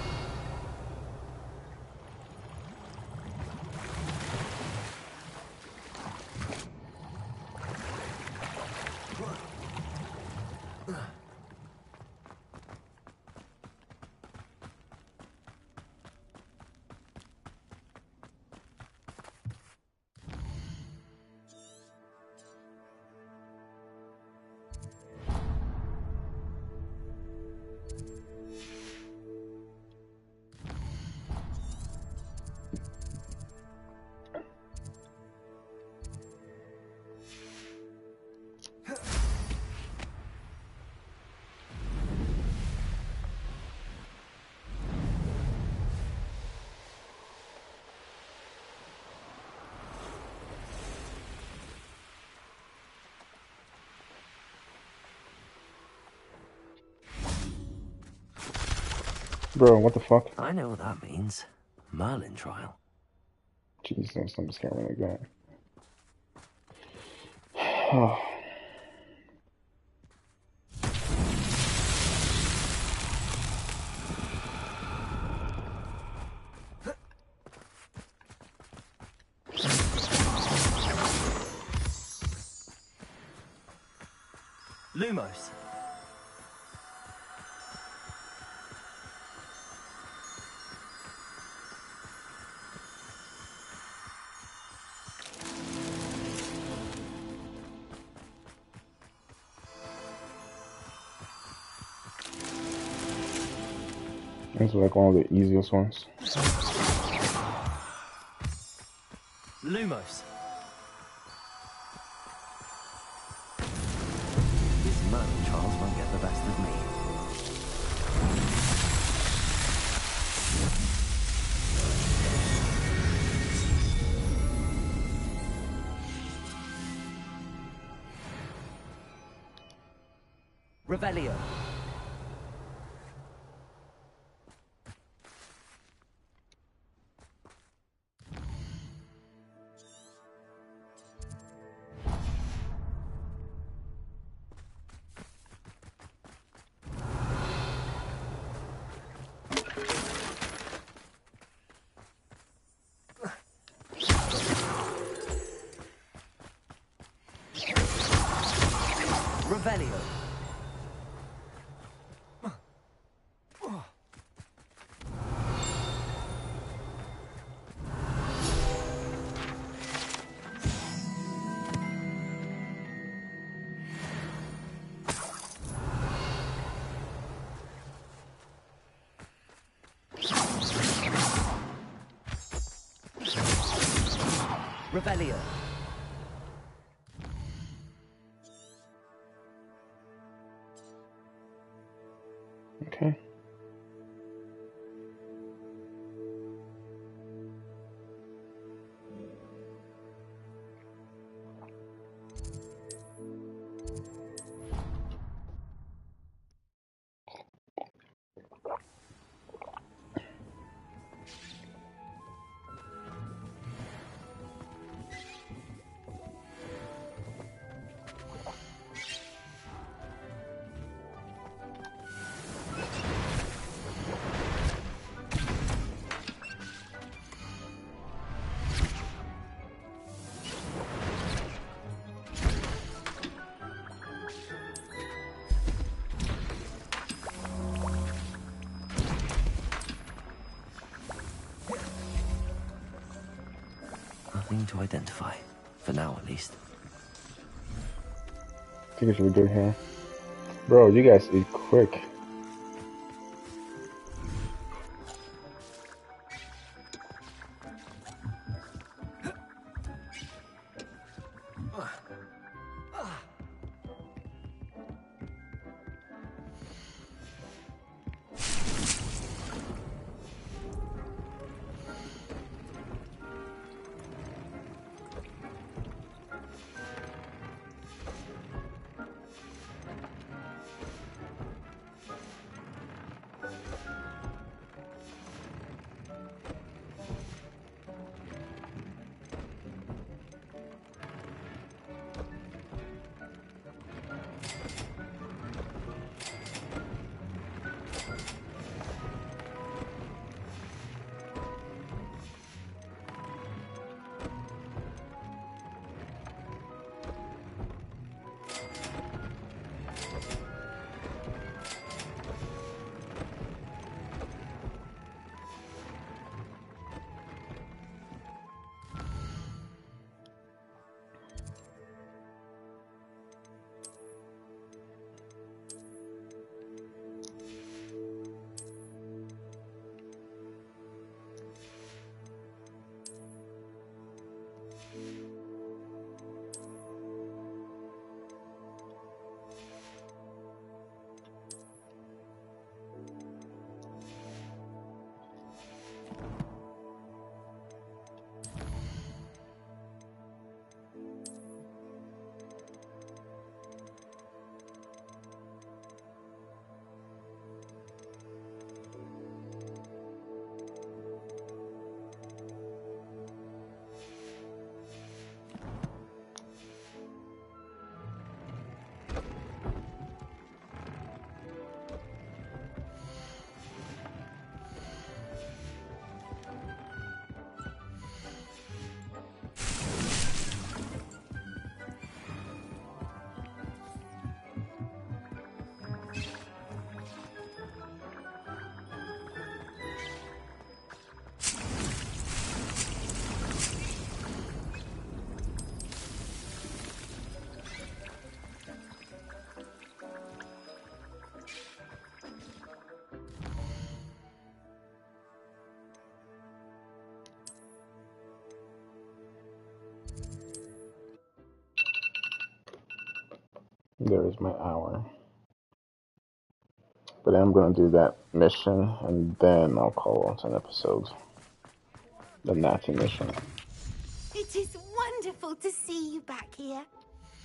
Bro, what the fuck? I know what that means. Merlin trial. Jesus, I'm just getting like that. Oh. Lumos. This is like one of the easiest ones. Lumos. These Merlin trials won't get the best of me. Revelio. Revelio. Revelio. Okay. Nothing to identify. For now, at least. I think it's really good here. Bro, you guys eat quick. There is my hour. But I'm going to do that mission, and then I'll call on an episode. The Natty mission. It is wonderful to see you back here.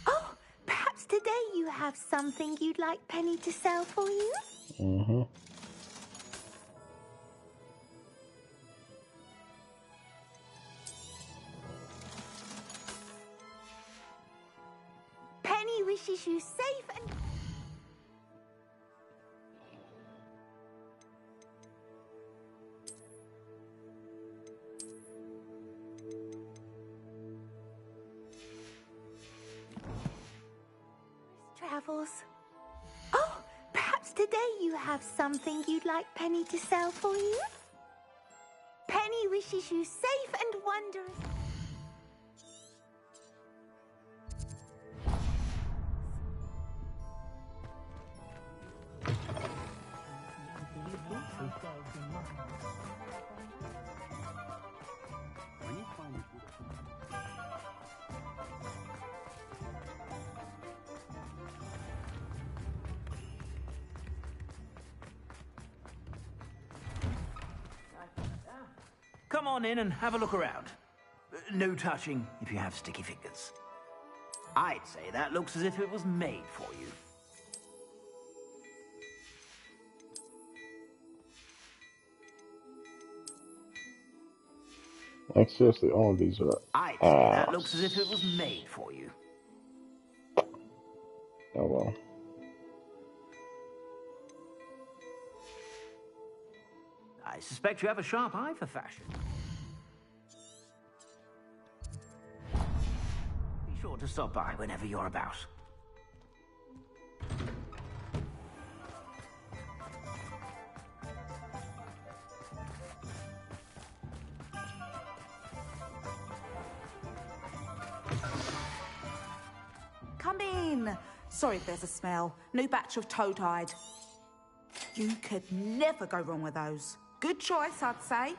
Oh, perhaps today you have something you'd like Penny to sell for you? Mm-hmm. Penny wishes you safe and... travels. Oh, perhaps today you have something you'd like Penny to sell for you? Penny wishes you safe and wondrous. Come on in and have a look around. No touching if you have sticky fingers. I'd say that looks as if it was made for you. Like seriously, all of these are I'd say that looks as if it was made for you. Oh well. I suspect you have a sharp eye for fashion. Be sure to stop by whenever you're about. Come in. Sorry if there's a smell. New batch of toe-tied. You could never go wrong with those. Good choice, I'd say.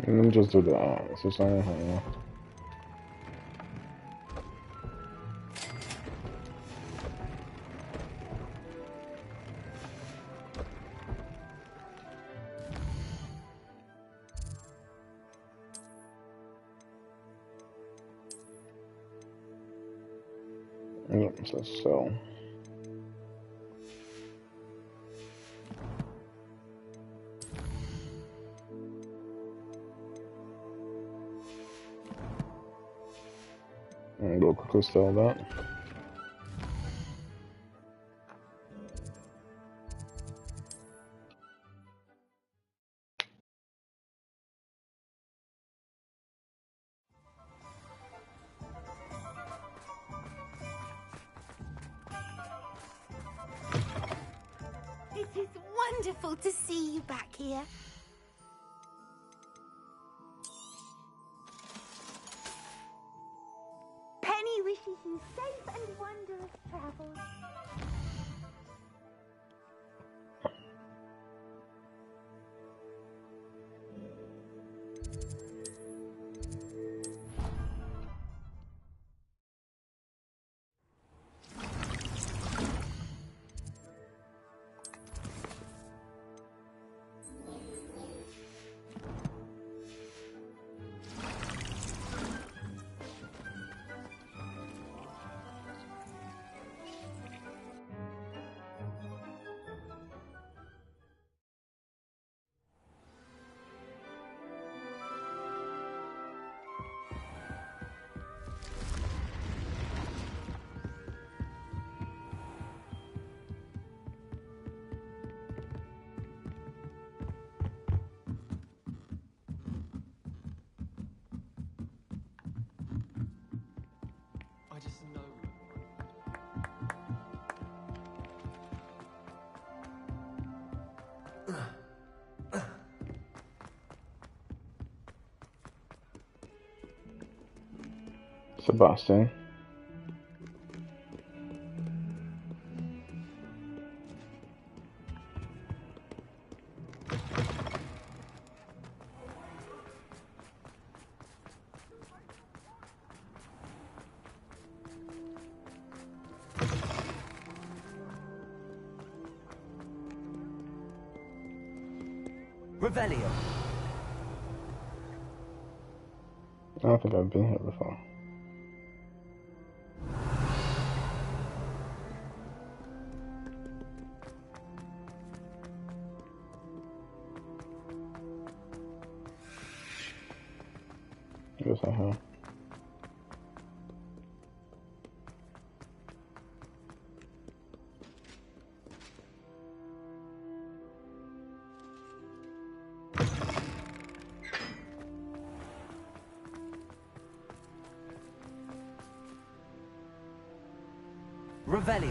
Let me just do the exercise. Yep, so. And go quickly sell that. It is wonderful to see you back here. Penny wishes you safe and wondrous travels. Sebastian. Revelio. I don't think I've been here before. Yes, I have. Revelio.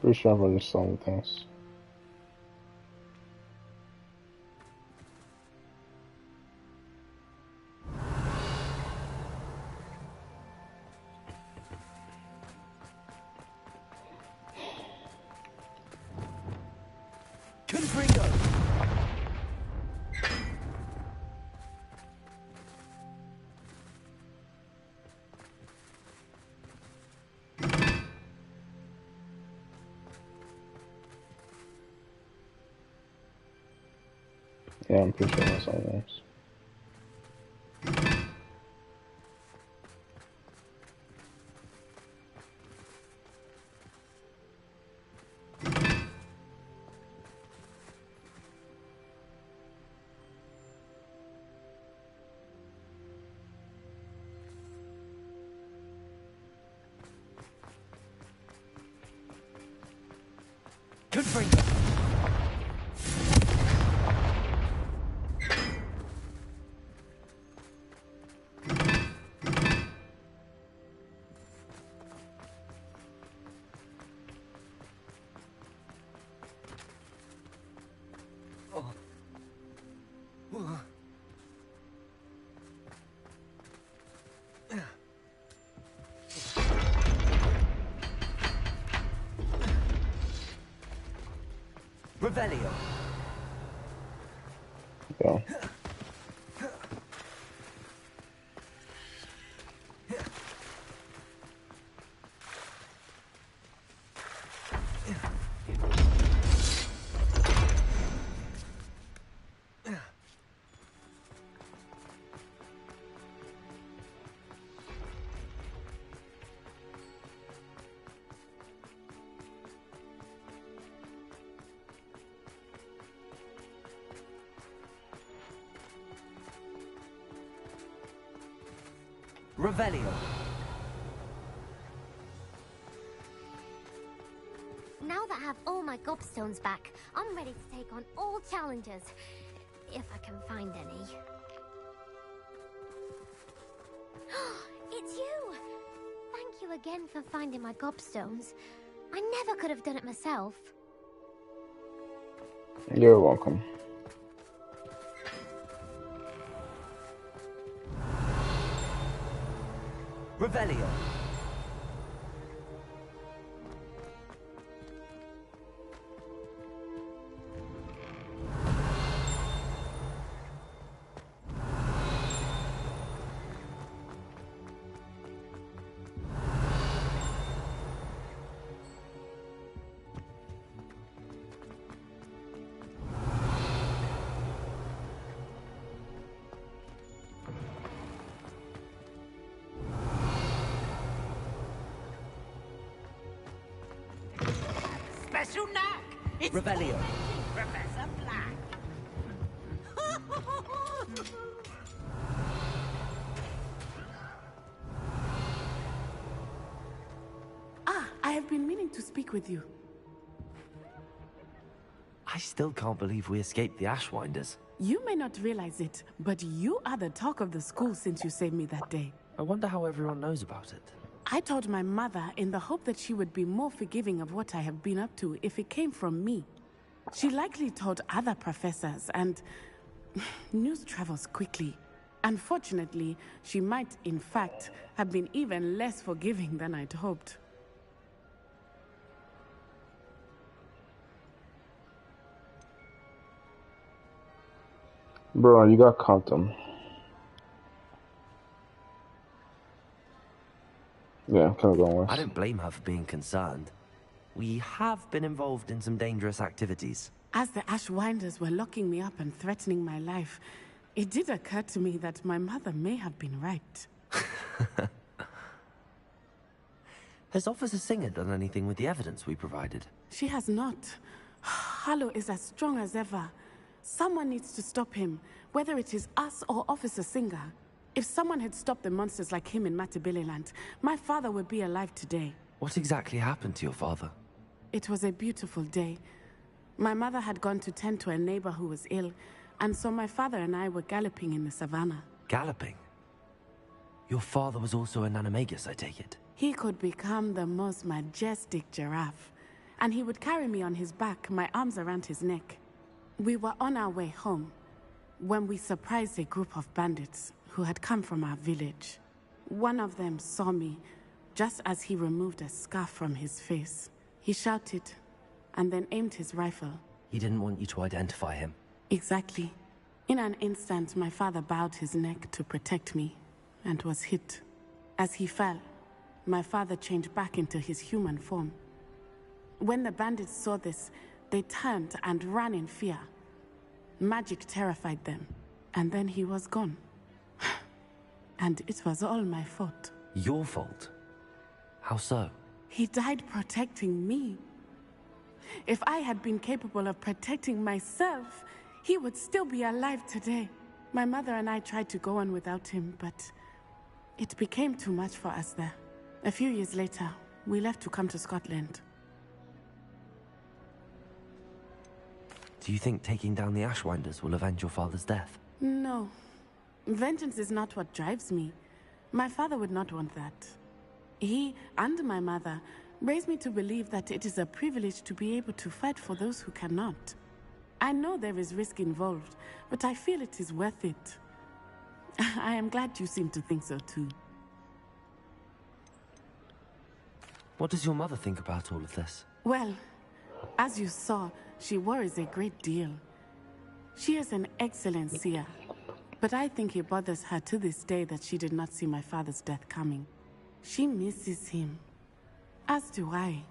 Pretty sure I've already solved this. Confringo. Yeah, I'm pretty sure that's all this. Confringo. Revelio. Yeah. Revelio. Now that I have all my gobstones back, I'm ready to take on all challenges. If I can find any. It's you! Thank you again for finding my gobstones. I never could have done it myself. You're welcome. Revelio. Special knack! It's Revelio. Professor Black. I have been meaning to speak with you. I still can't believe we escaped the Ashwinders. You may not realize it, but you are the talk of the school since you saved me that day. I wonder how everyone knows about it. I told my mother in the hope that she would be more forgiving of what I have been up to if it came from me. She likely told other professors, and news travels quickly. Unfortunately, she might, in fact, have been even less forgiving than I'd hoped. Bro, you got Compton. Yeah, kind of going west. I don't blame her for being concerned. We have been involved in some dangerous activities. As the Ashwinders were locking me up and threatening my life, it did occur to me that my mother may have been right. Has Officer Singer done anything with the evidence we provided? She has not. Harlow is as strong as ever. Someone needs to stop him, whether it is us or Officer Singer. If someone had stopped the monsters like him in Matabeleland, my father would be alive today. What exactly happened to your father? It was a beautiful day. My mother had gone to tend to a neighbor who was ill, and so my father and I were galloping in the savannah. Galloping? Your father was also an animagus, I take it? He could become the most majestic giraffe, and he would carry me on his back, my arms around his neck. We were on our way home when we surprised a group of bandits who had come from our village. One of them saw me just as he removed a scarf from his face. He shouted and then aimed his rifle. He didn't want you to identify him. Exactly. In an instant, my father bowed his neck to protect me and was hit. As he fell, my father changed back into his human form. When the bandits saw this, they turned and ran in fear. Magic terrified them, and then he was gone. And it was all my fault. Your fault? How so? He died protecting me. If I had been capable of protecting myself, he would still be alive today. My mother and I tried to go on without him, but it became too much for us there. A few years later, we left to come to Scotland. Do you think taking down the Ashwinders will avenge your father's death? No. Vengeance is not what drives me. My father would not want that. He and my mother raised me to believe that it is a privilege to be able to fight for those who cannot. I know there is risk involved, but I feel it is worth it. I am glad you seem to think so too. What does your mother think about all of this? Well, as you saw, she worries a great deal. She is an excellent seer, but I think it bothers her to this day that she did not see my father's death coming. She misses him, as do I.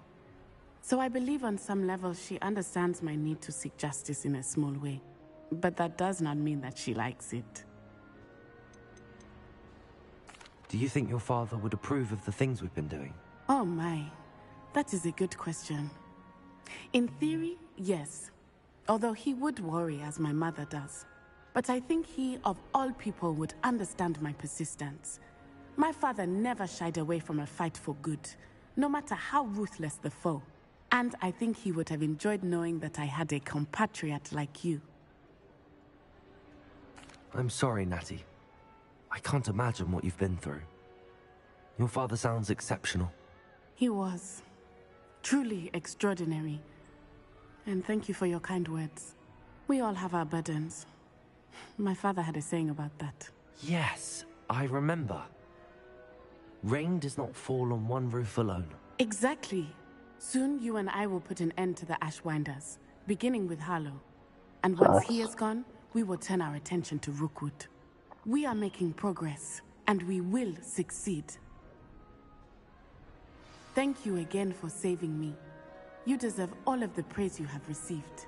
So I believe on some level she understands my need to seek justice in a small way. But that does not mean that she likes it. Do you think your father would approve of the things we've been doing? Oh my, that is a good question. In theory, yes. Although he would worry as my mother does. But I think he, of all people, would understand my persistence. My father never shied away from a fight for good, no matter how ruthless the foe. And I think he would have enjoyed knowing that I had a compatriot like you. I'm sorry, Natty. I can't imagine what you've been through. Your father sounds exceptional. He was. Truly extraordinary. And thank you for your kind words. We all have our burdens. My father had a saying about that. Yes, I remember. Rain does not fall on one roof alone. Exactly. Soon you and I will put an end to the Ashwinders, beginning with Harlow. And once he is gone, we will turn our attention to Rookwood. We are making progress, and we will succeed. Thank you again for saving me. You deserve all of the praise you have received.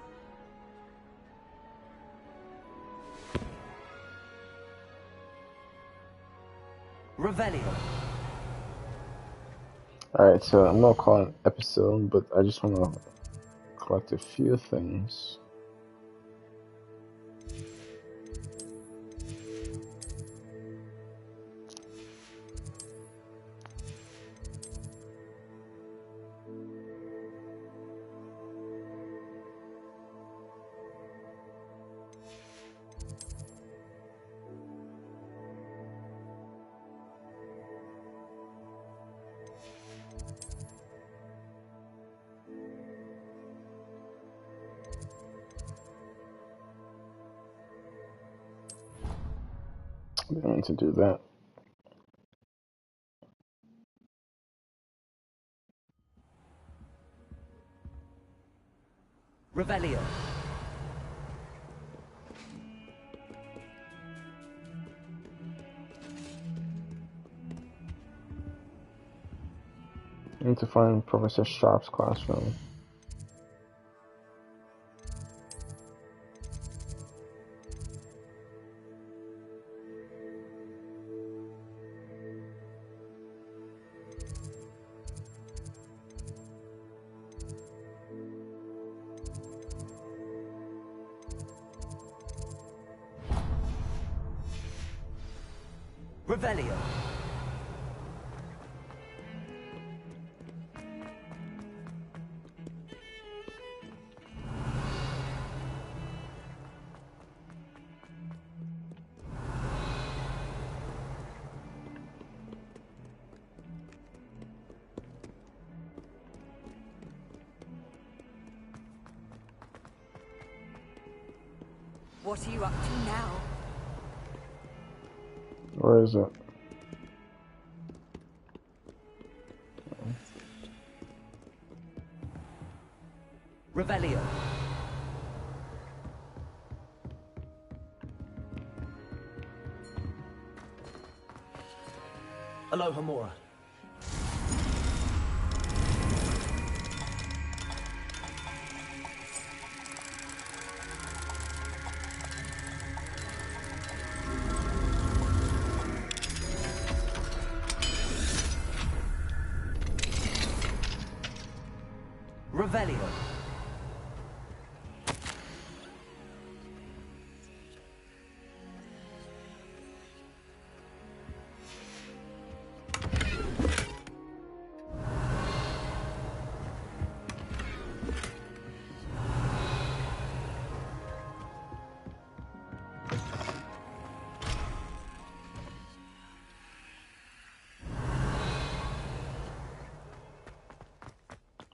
Revelio. Alright, so I'm gonna call it an episode, but I just wanna collect a few things. Didn't mean to do that. Revelio. I need to find Professor Sharp's classroom. Revelio. What are you up to now? Where is it? Revelio. Aloha Mora. Revelio.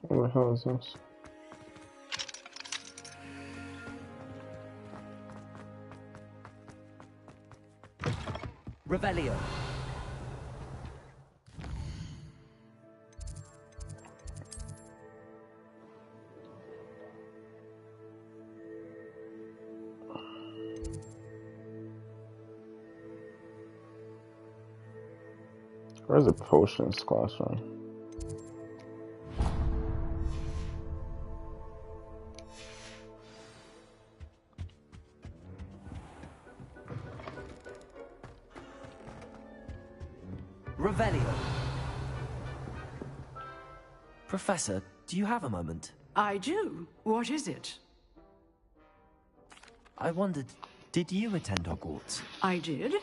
What the hell is this? Revelio. Where's the potions classroom? Revelio. Professor, do you have a moment? I do. What is it? I wondered, did you attend Hogwarts? I did.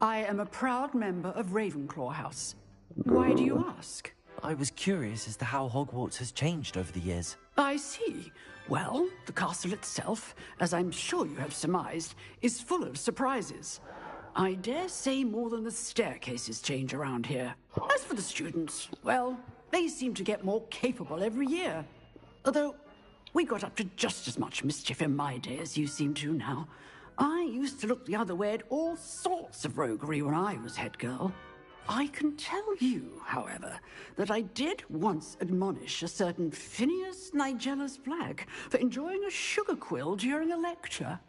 I am a proud member of Ravenclaw House. Why do you ask? I was curious as to how Hogwarts has changed over the years. I see. Well, the castle itself, as I'm sure you have surmised, is full of surprises. I dare say more than the staircases change around here. As for the students, well, they seem to get more capable every year. Although, we got up to just as much mischief in my day as you seem to now. I used to look the other way at all sorts of roguery when I was head girl. I can tell you, however, that I did once admonish a certain Phineas Nigella's Black for enjoying a sugar quill during a lecture.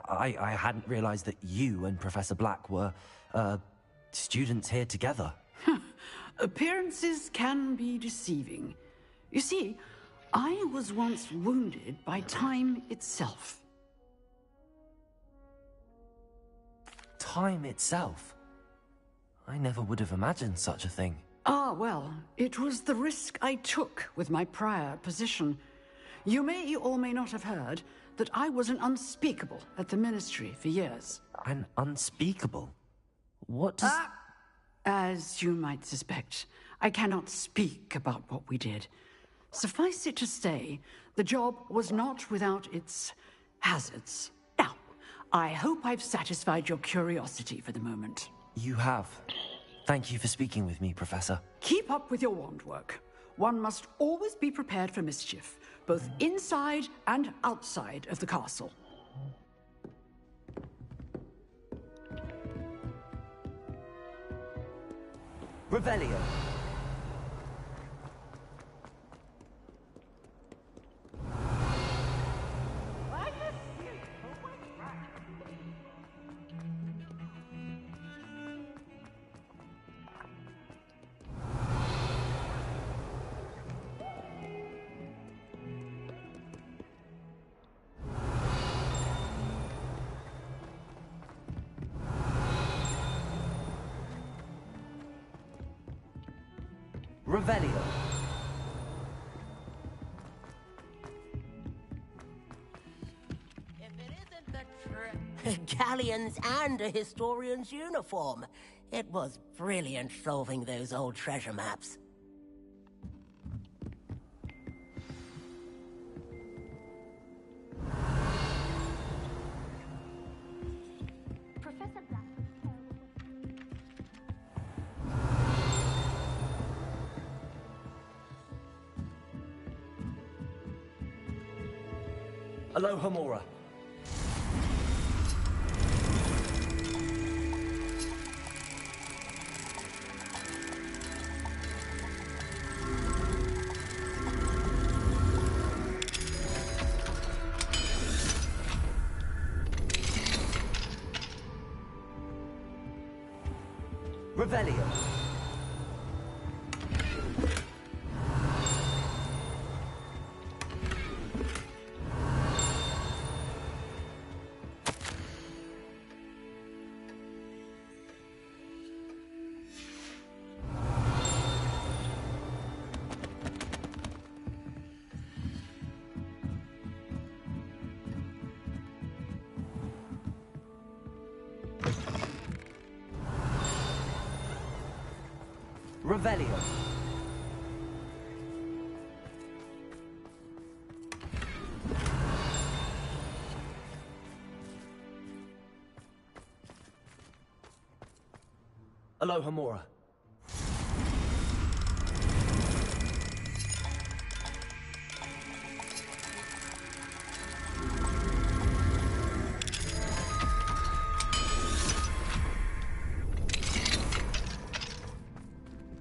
I hadn't realized that you and Professor Black were, students here together. Appearances can be deceiving. You see, I was once wounded by time itself. Time itself? I never would have imagined such a thing. Ah, well, it was the risk I took with my prior position. You may or may not have heard that I was an unspeakable at the Ministry for years. An unspeakable? What does... As you might suspect, I cannot speak about what we did. Suffice it to say, the job was not without its hazards. Now, I hope I've satisfied your curiosity for the moment. You have. Thank you for speaking with me, Professor. Keep up with your wand work. One must always be prepared for mischief, both inside and outside of the castle. Revelio. Revelio. Galleons and a historian's uniform. It was brilliant solving those old treasure maps. Professor Blackwood's tale Aloha Mora. Revelio. Revelio. Aloha Mora.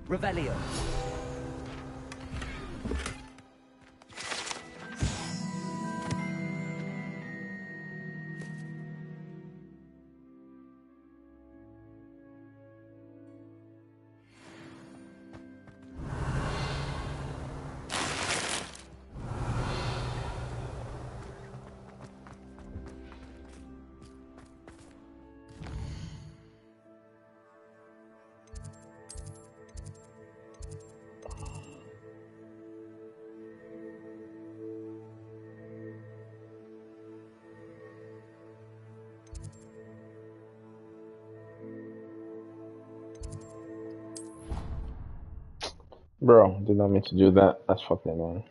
Revelio. Bro, did not mean to do that. That's fucking annoying.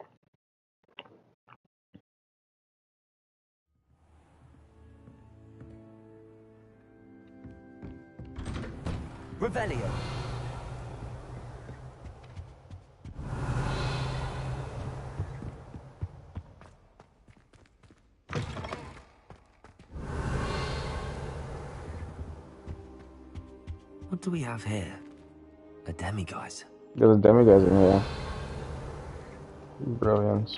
Revelio. What do we have here? A demiguise. There's demiguys in here. Brilliant.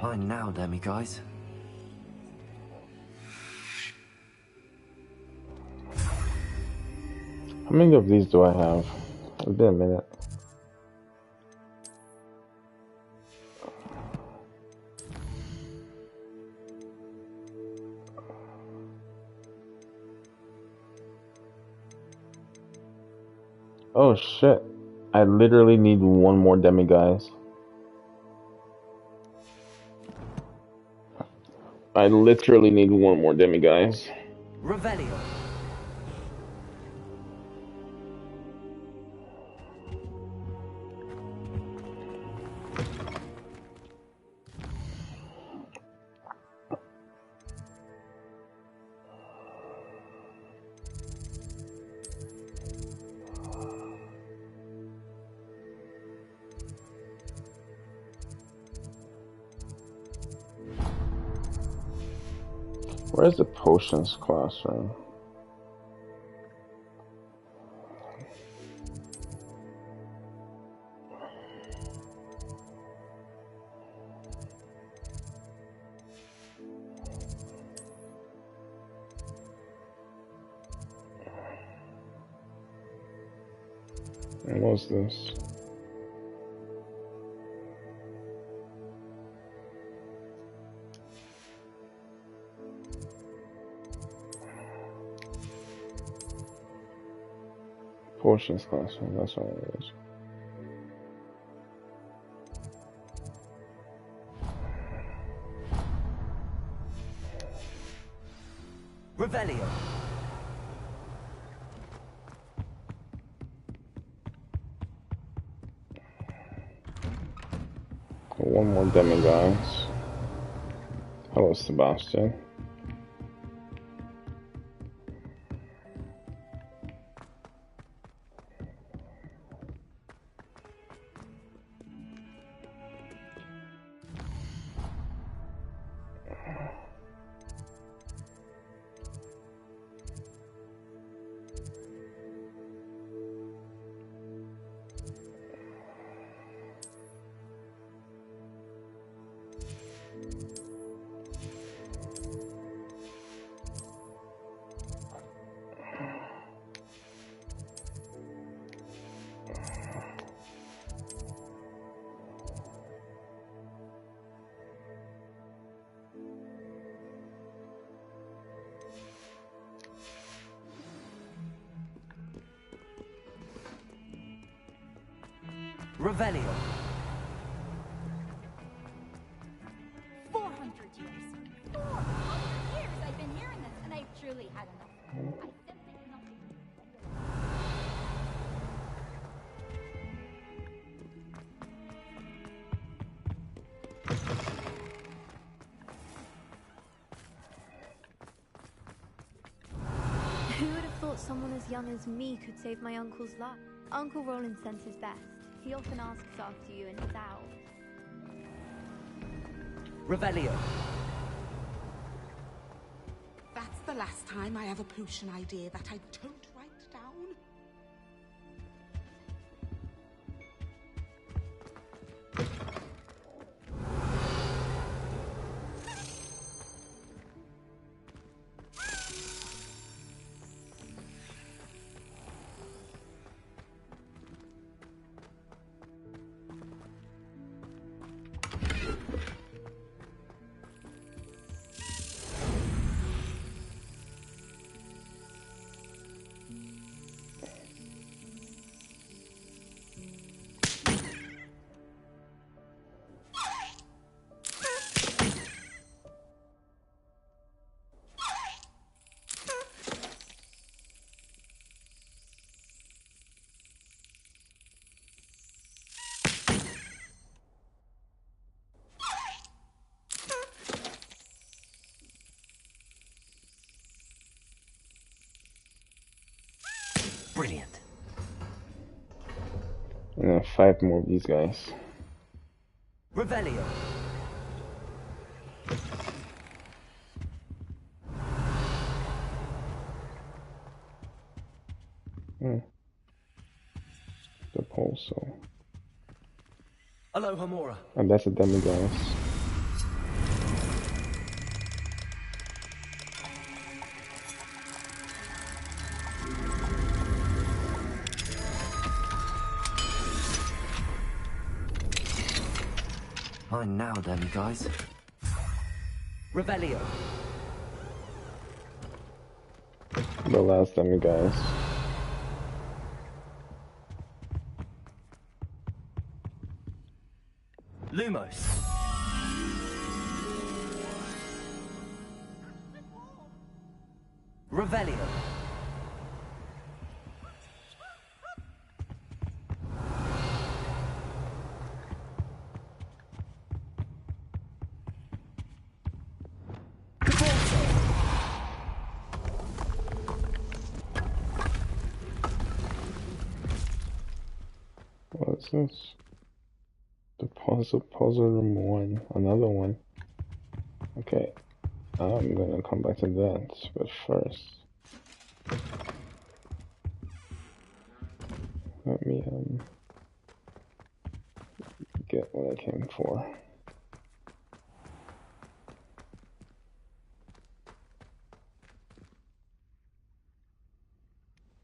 Mine now, demiguise. How many of these do I have? It's been a minute. Oh shit. I literally need one more demiguise. I literally need one more demiguise. Revelio. Where's the potions classroom? And what's this? Potions classroom, that's what it is. Revelio. One more demigods. Hello, Sebastian. Revelio. 400 years. 400 years I've been hearing this, and I've truly had enough. I simply cannot Who would have thought someone as young as me could save my uncle's life? Uncle Roland sends his best. He often asks after you in his owl. Revelio. That's the last time I have a potion idea that I don't write down. Brilliant. And then 5 more of these guys. Revelio. The pulsar. Aloha Mora. And that's a demigod. Fine now, demi-guys. Revelio. The last demigods. Lumos. Revelio. What is this? The puzzle room 1. Another one. Okay. I'm gonna come back to that, but first, let me get what I came for.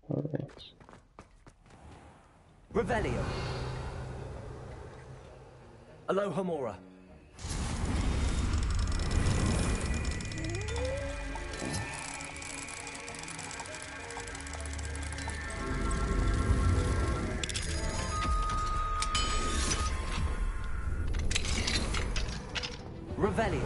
All right. Revelio. Aloha Mora. Revelio.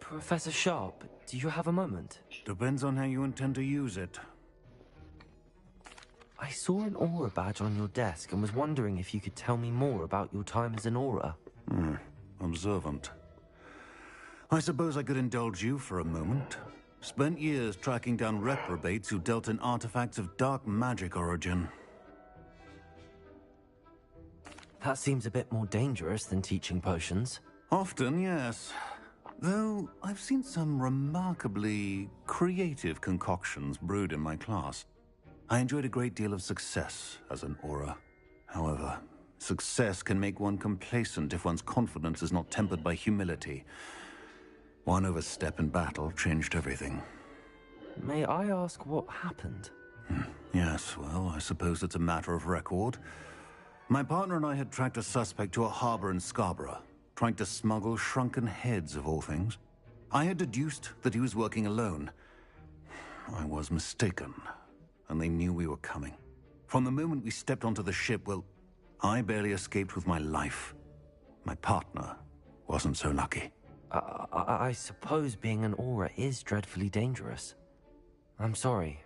Professor Sharp, do you have a moment? Depends on how you intend to use it. I saw an aura badge on your desk and was wondering if you could tell me more about your time as an aura. Observant. I suppose I could indulge you for a moment. Spent years tracking down reprobates who dealt in artifacts of dark magic origin. That seems a bit more dangerous than teaching potions. Often, yes. Though I've seen some remarkably creative concoctions brewed in my class. I enjoyed a great deal of success as an aura. However, success can make one complacent if one's confidence is not tempered by humility. One overstep in battle changed everything. May I ask what happened? Yes, well, I suppose it's a matter of record. My partner and I had tracked a suspect to a harbor in Scarborough, trying to smuggle shrunken heads of all things. I had deduced that he was working alone. I was mistaken, and they knew we were coming. From the moment we stepped onto the ship, well, I barely escaped with my life. My partner wasn't so lucky. I suppose being an aura is dreadfully dangerous. I'm sorry.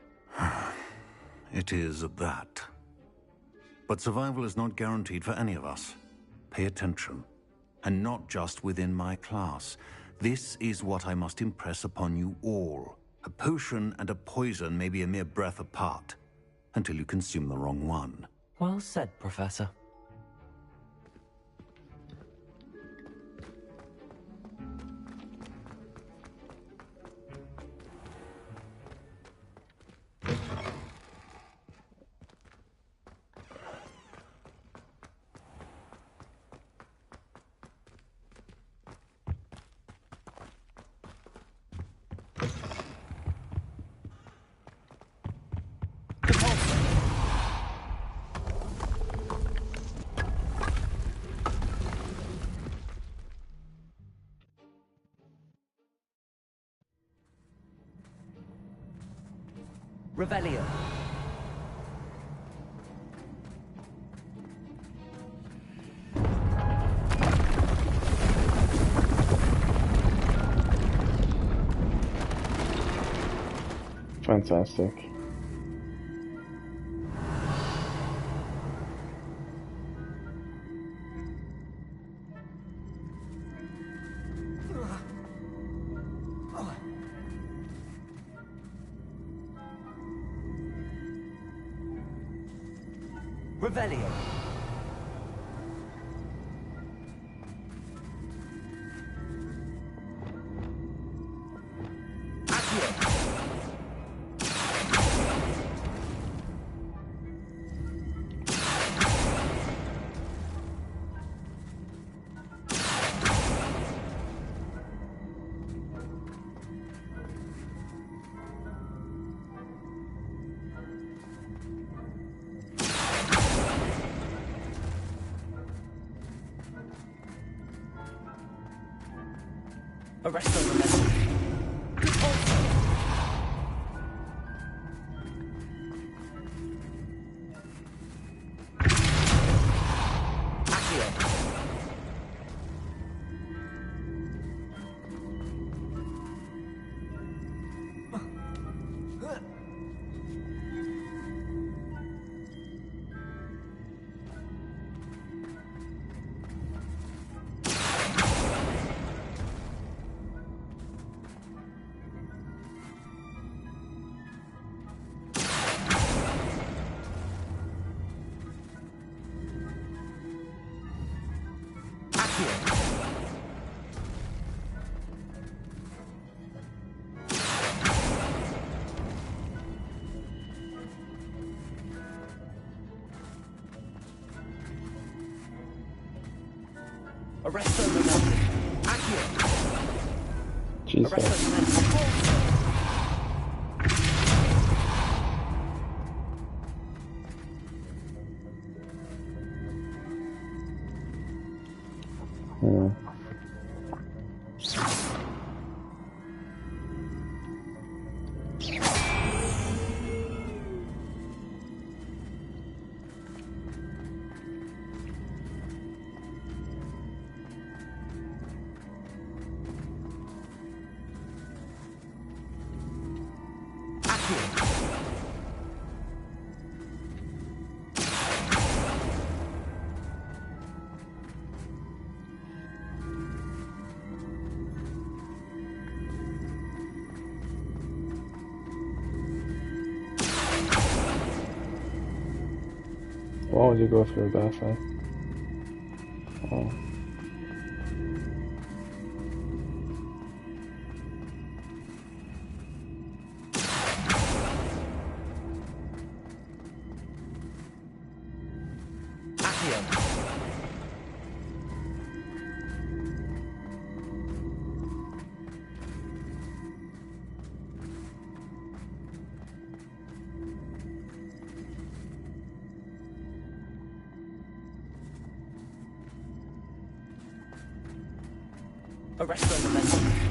It is at that. But survival is not guaranteed for any of us. Pay attention. And not just within my class. This is what I must impress upon you all. A potion and a poison may be a mere breath apart, until you consume the wrong one. Well said, Professor. Revelio. Fantastic. Revelio. Arresto Revelio. Arresto momentum. Accio. Jesus. Arresto momentum. Why would you go through the bathroom? Oh. Arresto momentum.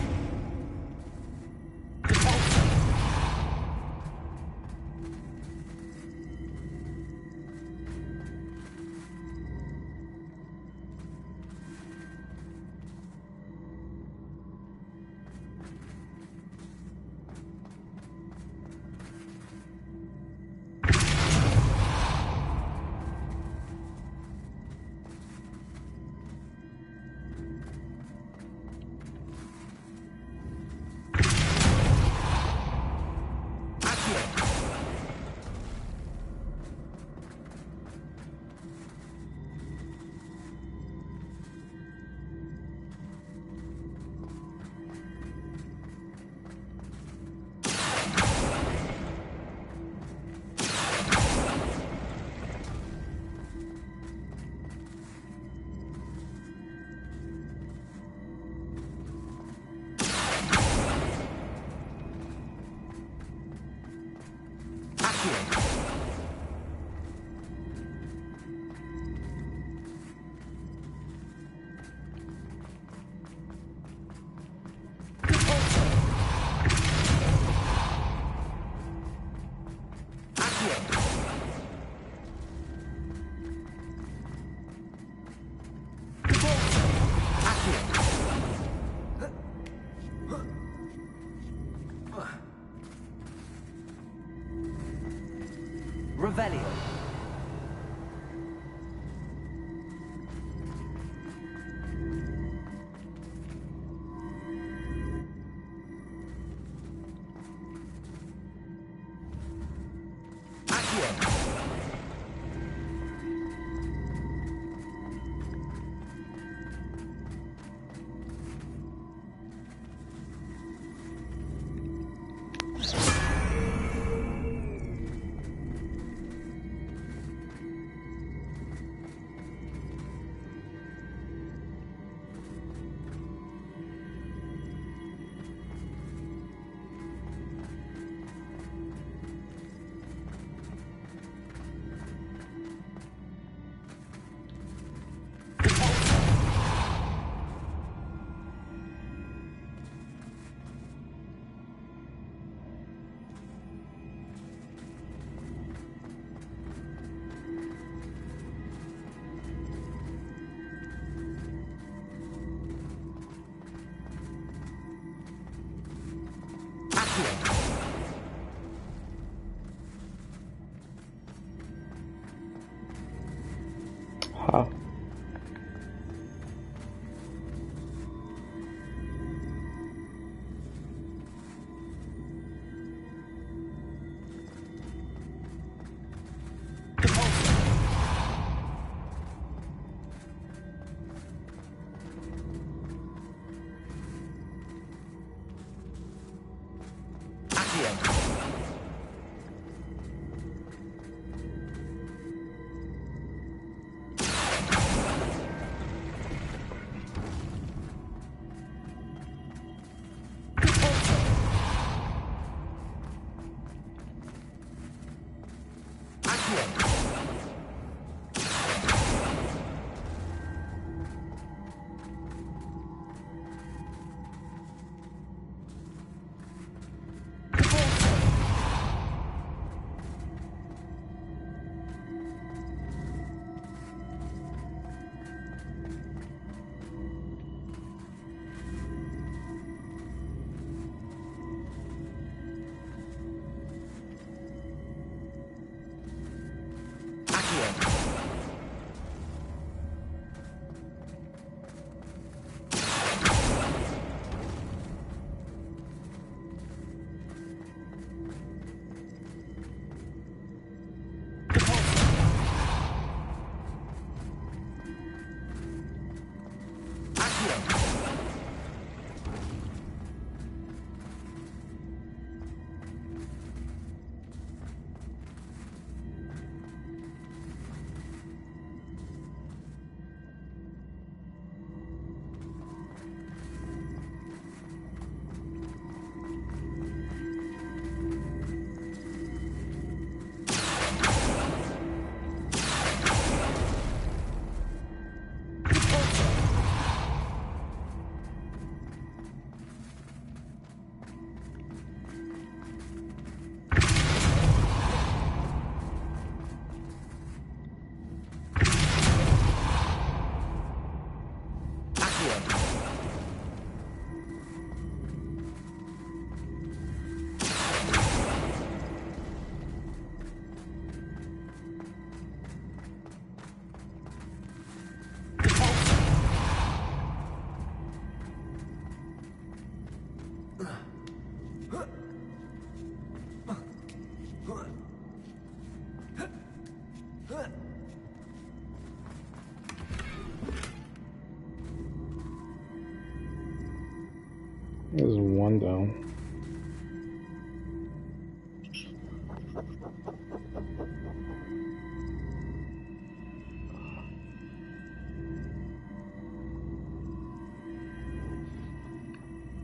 one down.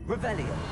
Revelio.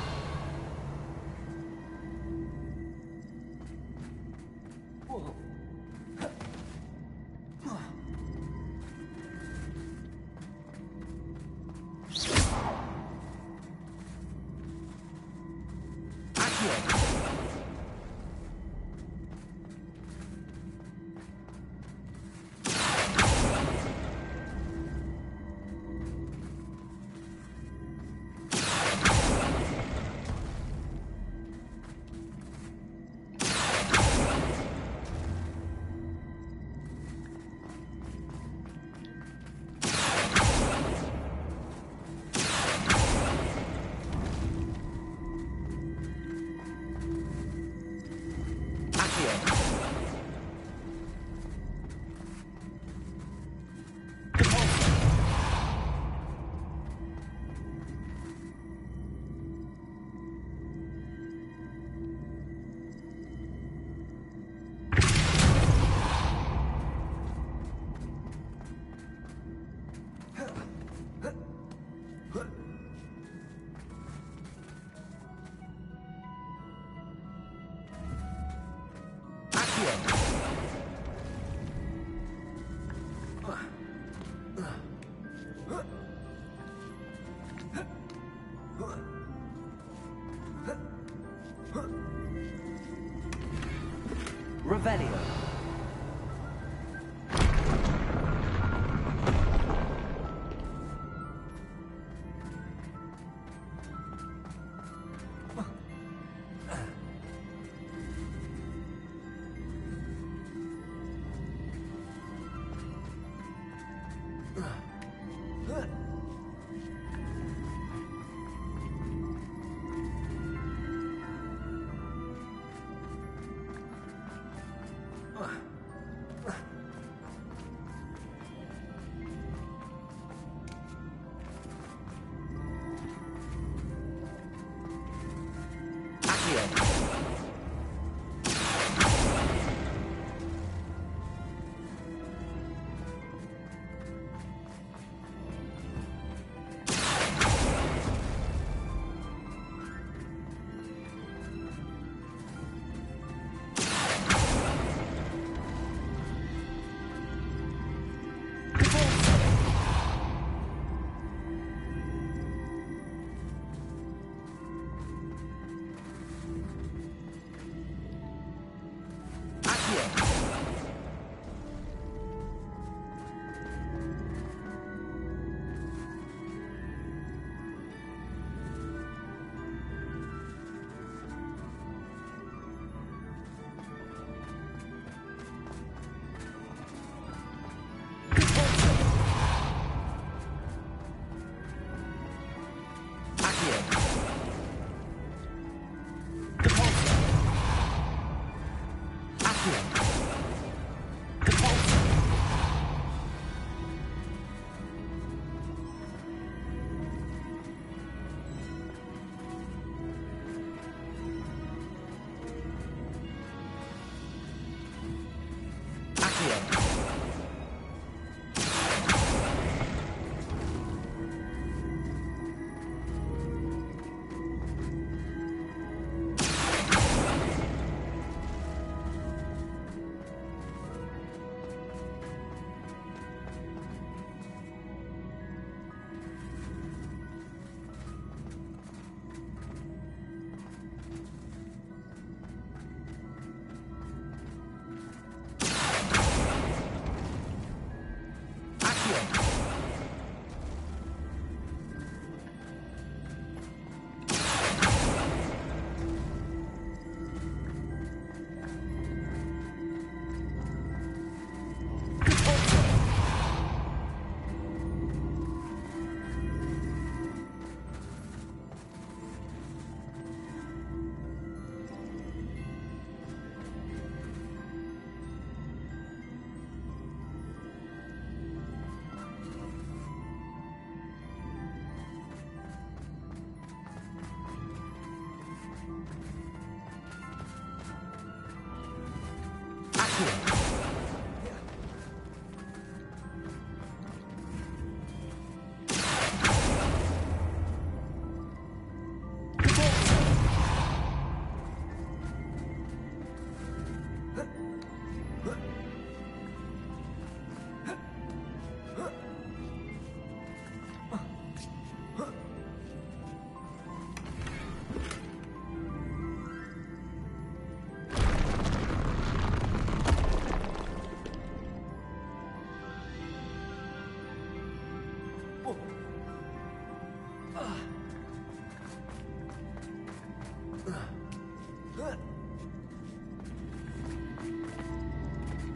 Revelio.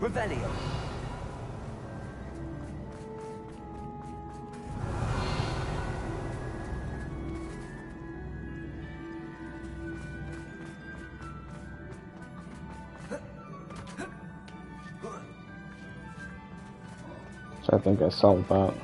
Revelio. I think I solved that.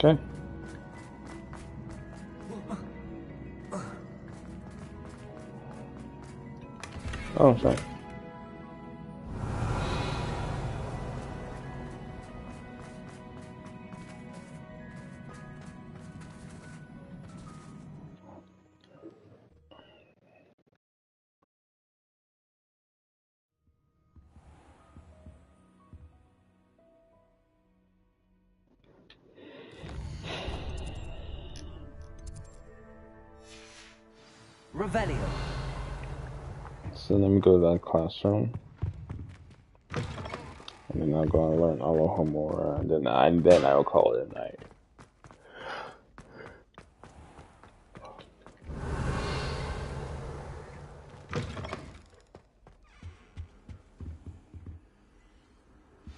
Okay. Oh, sorry. Revelio. So let me go to that classroom. And then I'll go and learn Alohomora, and then I will call it a night.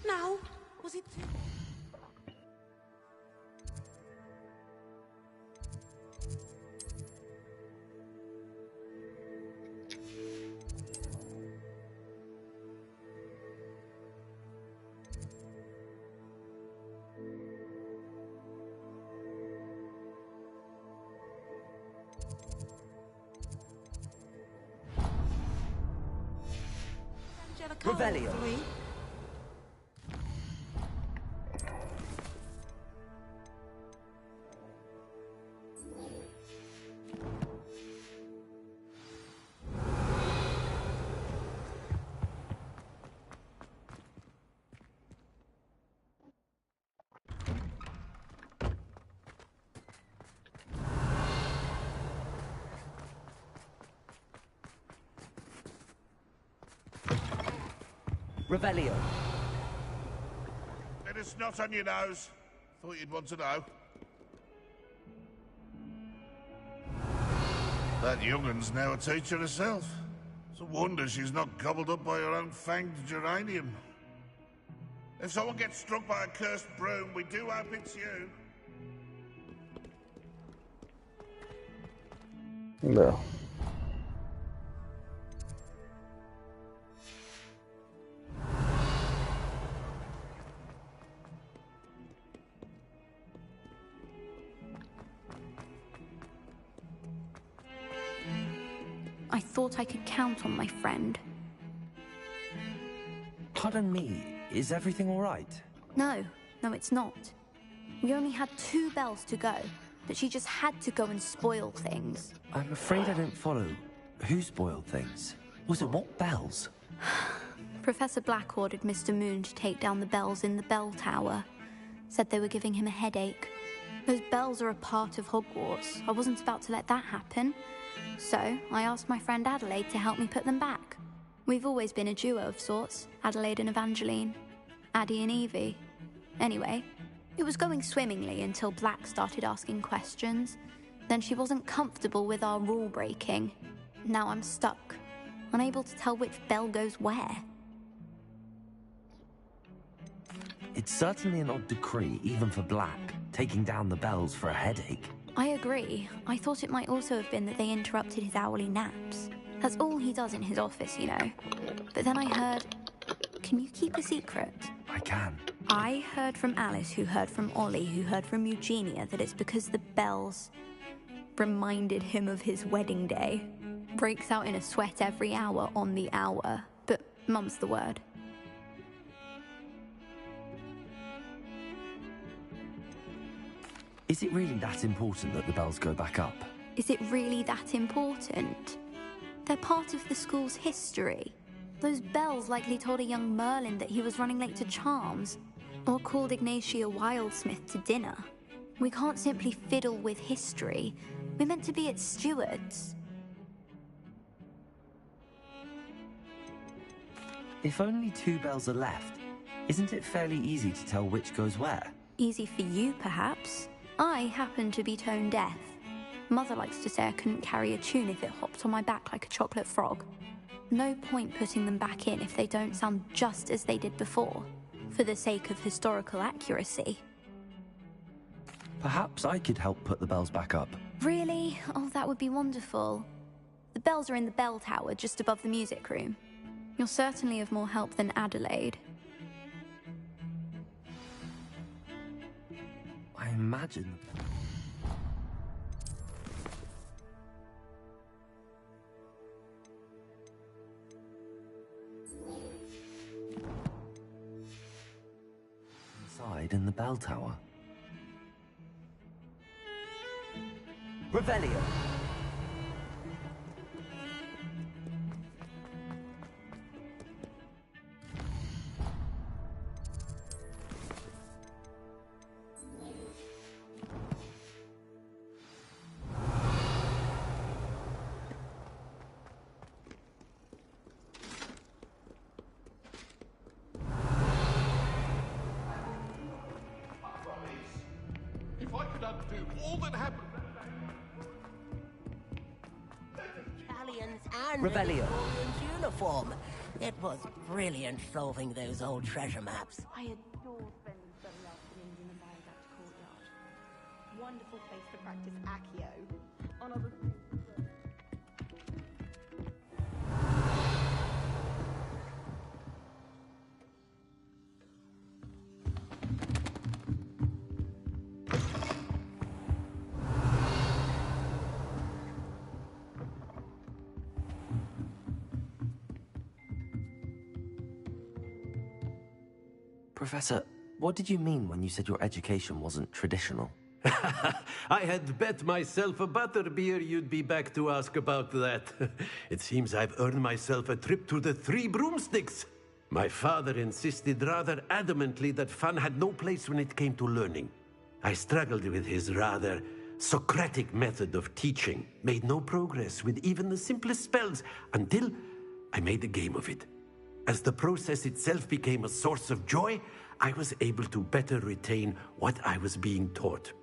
No, was it? Revelio. Revelio. Bit of snot on your nose. Thought you'd want to know. That young'un's now a teacher herself. It's a wonder she's not gobbled up by her own fanged geranium. If someone gets struck by a cursed broom, we do hope it's you. No. I thought I could count on my friend. Pardon me, is everything all right? No, it's not. We only had 2 bells to go, but she just had to go and spoil things. I'm afraid I don't follow. Who spoiled things? Was it what bells? Professor Black ordered Mr. Moon to take down the bells in the bell tower. Said they were giving him a headache. Those bells are a part of Hogwarts. I wasn't about to let that happen. So, I asked my friend Adelaide to help me put them back. We've always been a duo of sorts, Adelaide and Evangeline. Addie and Evie. Anyway, it was going swimmingly until Black started asking questions. Then she wasn't comfortable with our rule breaking. Now I'm stuck, unable to tell which bell goes where. It's certainly an odd decree, even for Black, taking down the bells for a headache. I agree. I thought it might also have been that they interrupted his hourly naps. That's all he does in his office, you know. But then I heard... Can you keep a secret? I can. I heard from Alice, who heard from Ollie, who heard from Eugenia, that it's because the bells reminded him of his wedding day. Breaks out in a sweat every hour on the hour. But mum's the word. Is it really that important that the bells go back up? Is it really that important? They're part of the school's history. Those bells likely told a young Merlin that he was running late to Charms, or called Ignatia Wildsmith to dinner. We can't simply fiddle with history. We're meant to be its stewards. If only 2 bells are left, isn't it fairly easy to tell which goes where? Easy for you, perhaps. I happen to be tone deaf. Mother likes to say I couldn't carry a tune if it hopped on my back like a chocolate frog. No point putting them back in if they don't sound just as they did before, for the sake of historical accuracy. Perhaps I could help put the bells back up. Really? Oh, that would be wonderful. The bells are in the bell tower just above the music room. You're certainly of more help than Adelaide. I imagine. Inside in the bell tower. Revelio! If I could undo all that happened... Italians and Revelio. the Victorian's uniform. It was brilliant solving those old treasure maps. I adore spending Sunday afternoons in the viaduct courtyard. Wonderful place to practice Accio. On other Professor, what did you mean when you said your education wasn't traditional? I had bet myself a butterbeer you'd be back to ask about that. It seems I've earned myself a trip to the Three Broomsticks. My father insisted rather adamantly that fun had no place when it came to learning. I struggled with his rather Socratic method of teaching, made no progress with even the simplest spells until I made a game of it. As the process itself became a source of joy, I was able to better retain what I was being taught.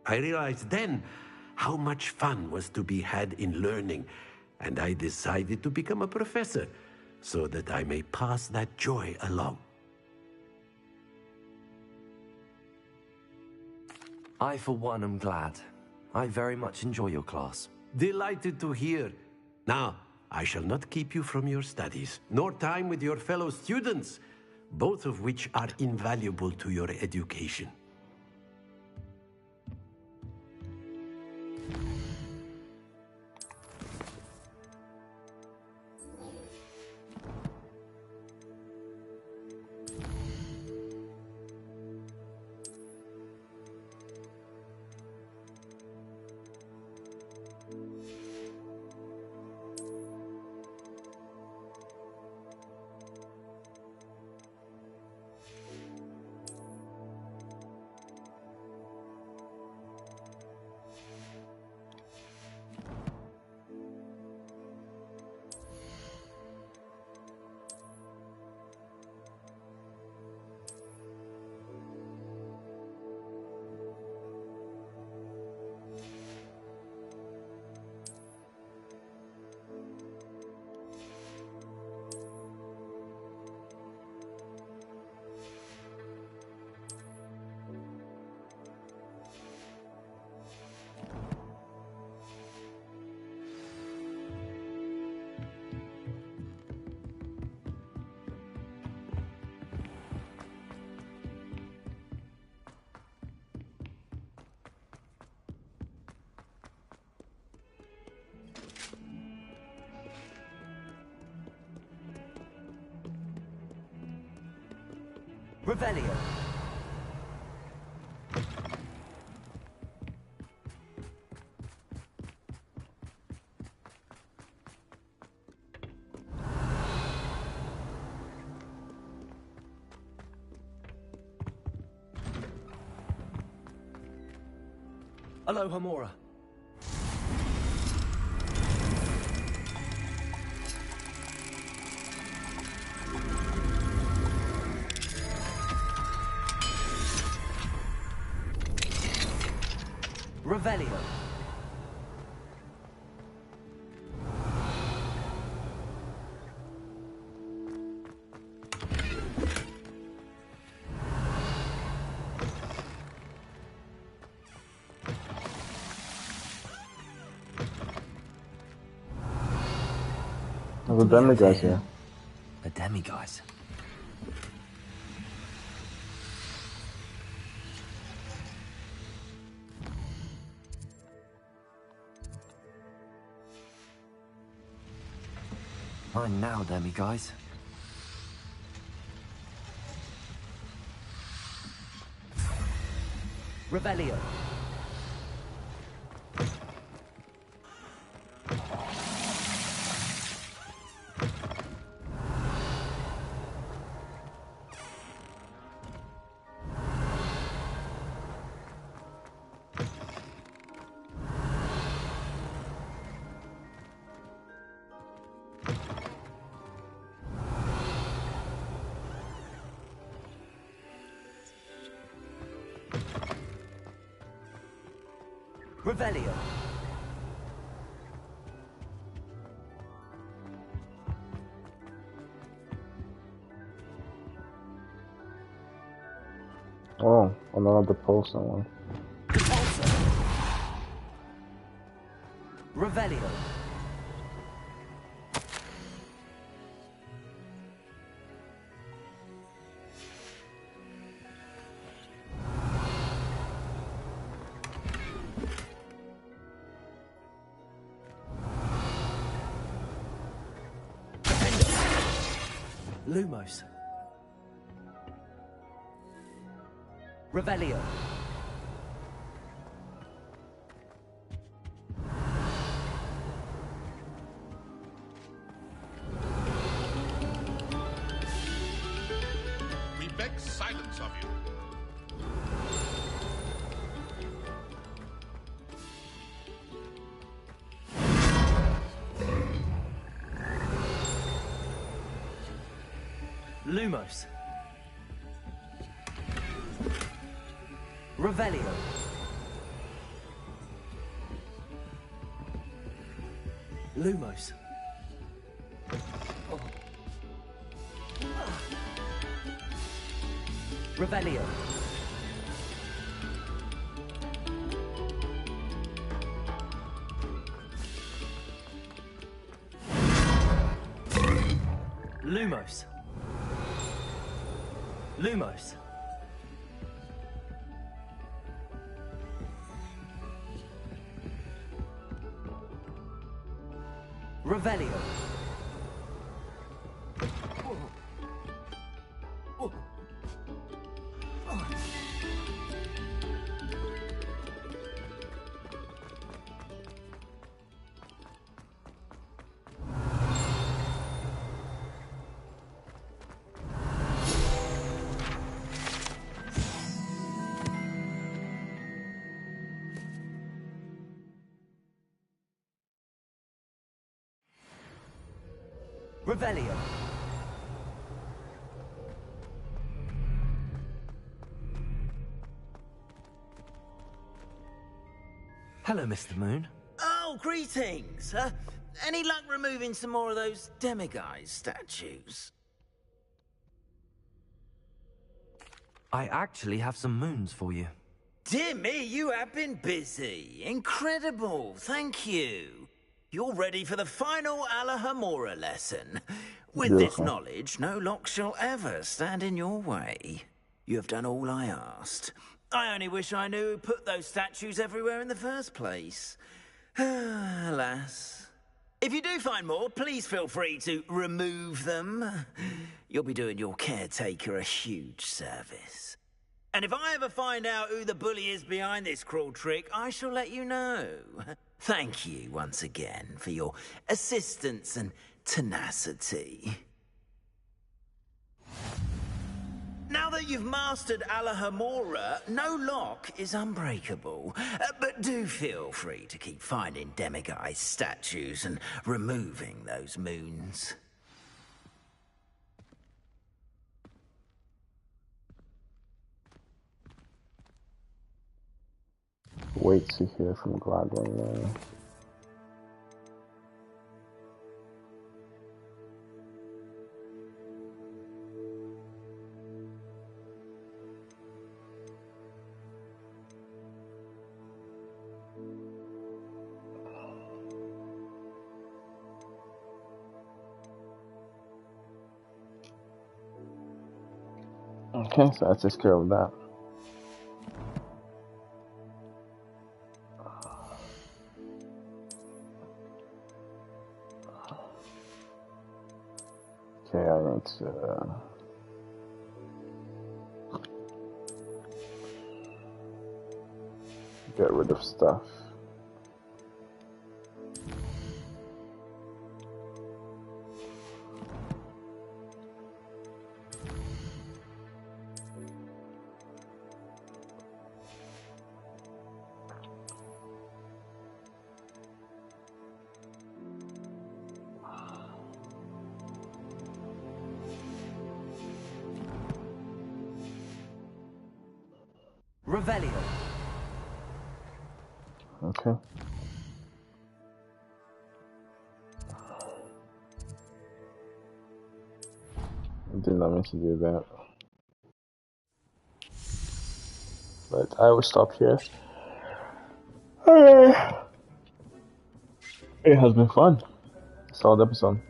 I realized then how much fun was to be had in learning, and I decided to become a professor so that I may pass that joy along. I, for one, am glad. I very much enjoy your class. Delighted to hear. Now, I shall not keep you from your studies, nor time with your fellow students, both of which are invaluable to your education. Revelio. Aloha Mora. Revelio. There's a demiguise here. A demiguise? Mine now, demiguise. Revelio. Revelio. Oh, another pulsing one. Revelio. Lumos. Revelio. We beg silence of you. Lumos. Revelio. Lumos. Revelio. Lumos. Lumos. Revelio. Revelio. Hello, Mr. Moon. Oh, greetings. Any luck removing some more of those demiguise statues? I actually have some moons for you. Dear me, you have been busy. Incredible. Thank you. You're ready for the final Alahamora lesson. With this knowledge, no lock shall ever stand in your way. You have done all I asked. I only wish I knew who put those statues everywhere in the first place. Alas. If you do find more, please feel free to remove them. You'll be doing your caretaker a huge service. And if I ever find out who the bully is behind this cruel trick, I shall let you know. Thank you once again for your assistance and tenacity. Now that that you've mastered Alohomora, no lock is unbreakable. But do feel free to keep finding demiguise statues and removing those moons. Wait to hear from Gladwin. Okay, so that takes care of that. Okay, I need to get rid of stuff. Revelio. Okay. I did not mean to do that. But I will stop here. Alright. It has been fun. Solid episode.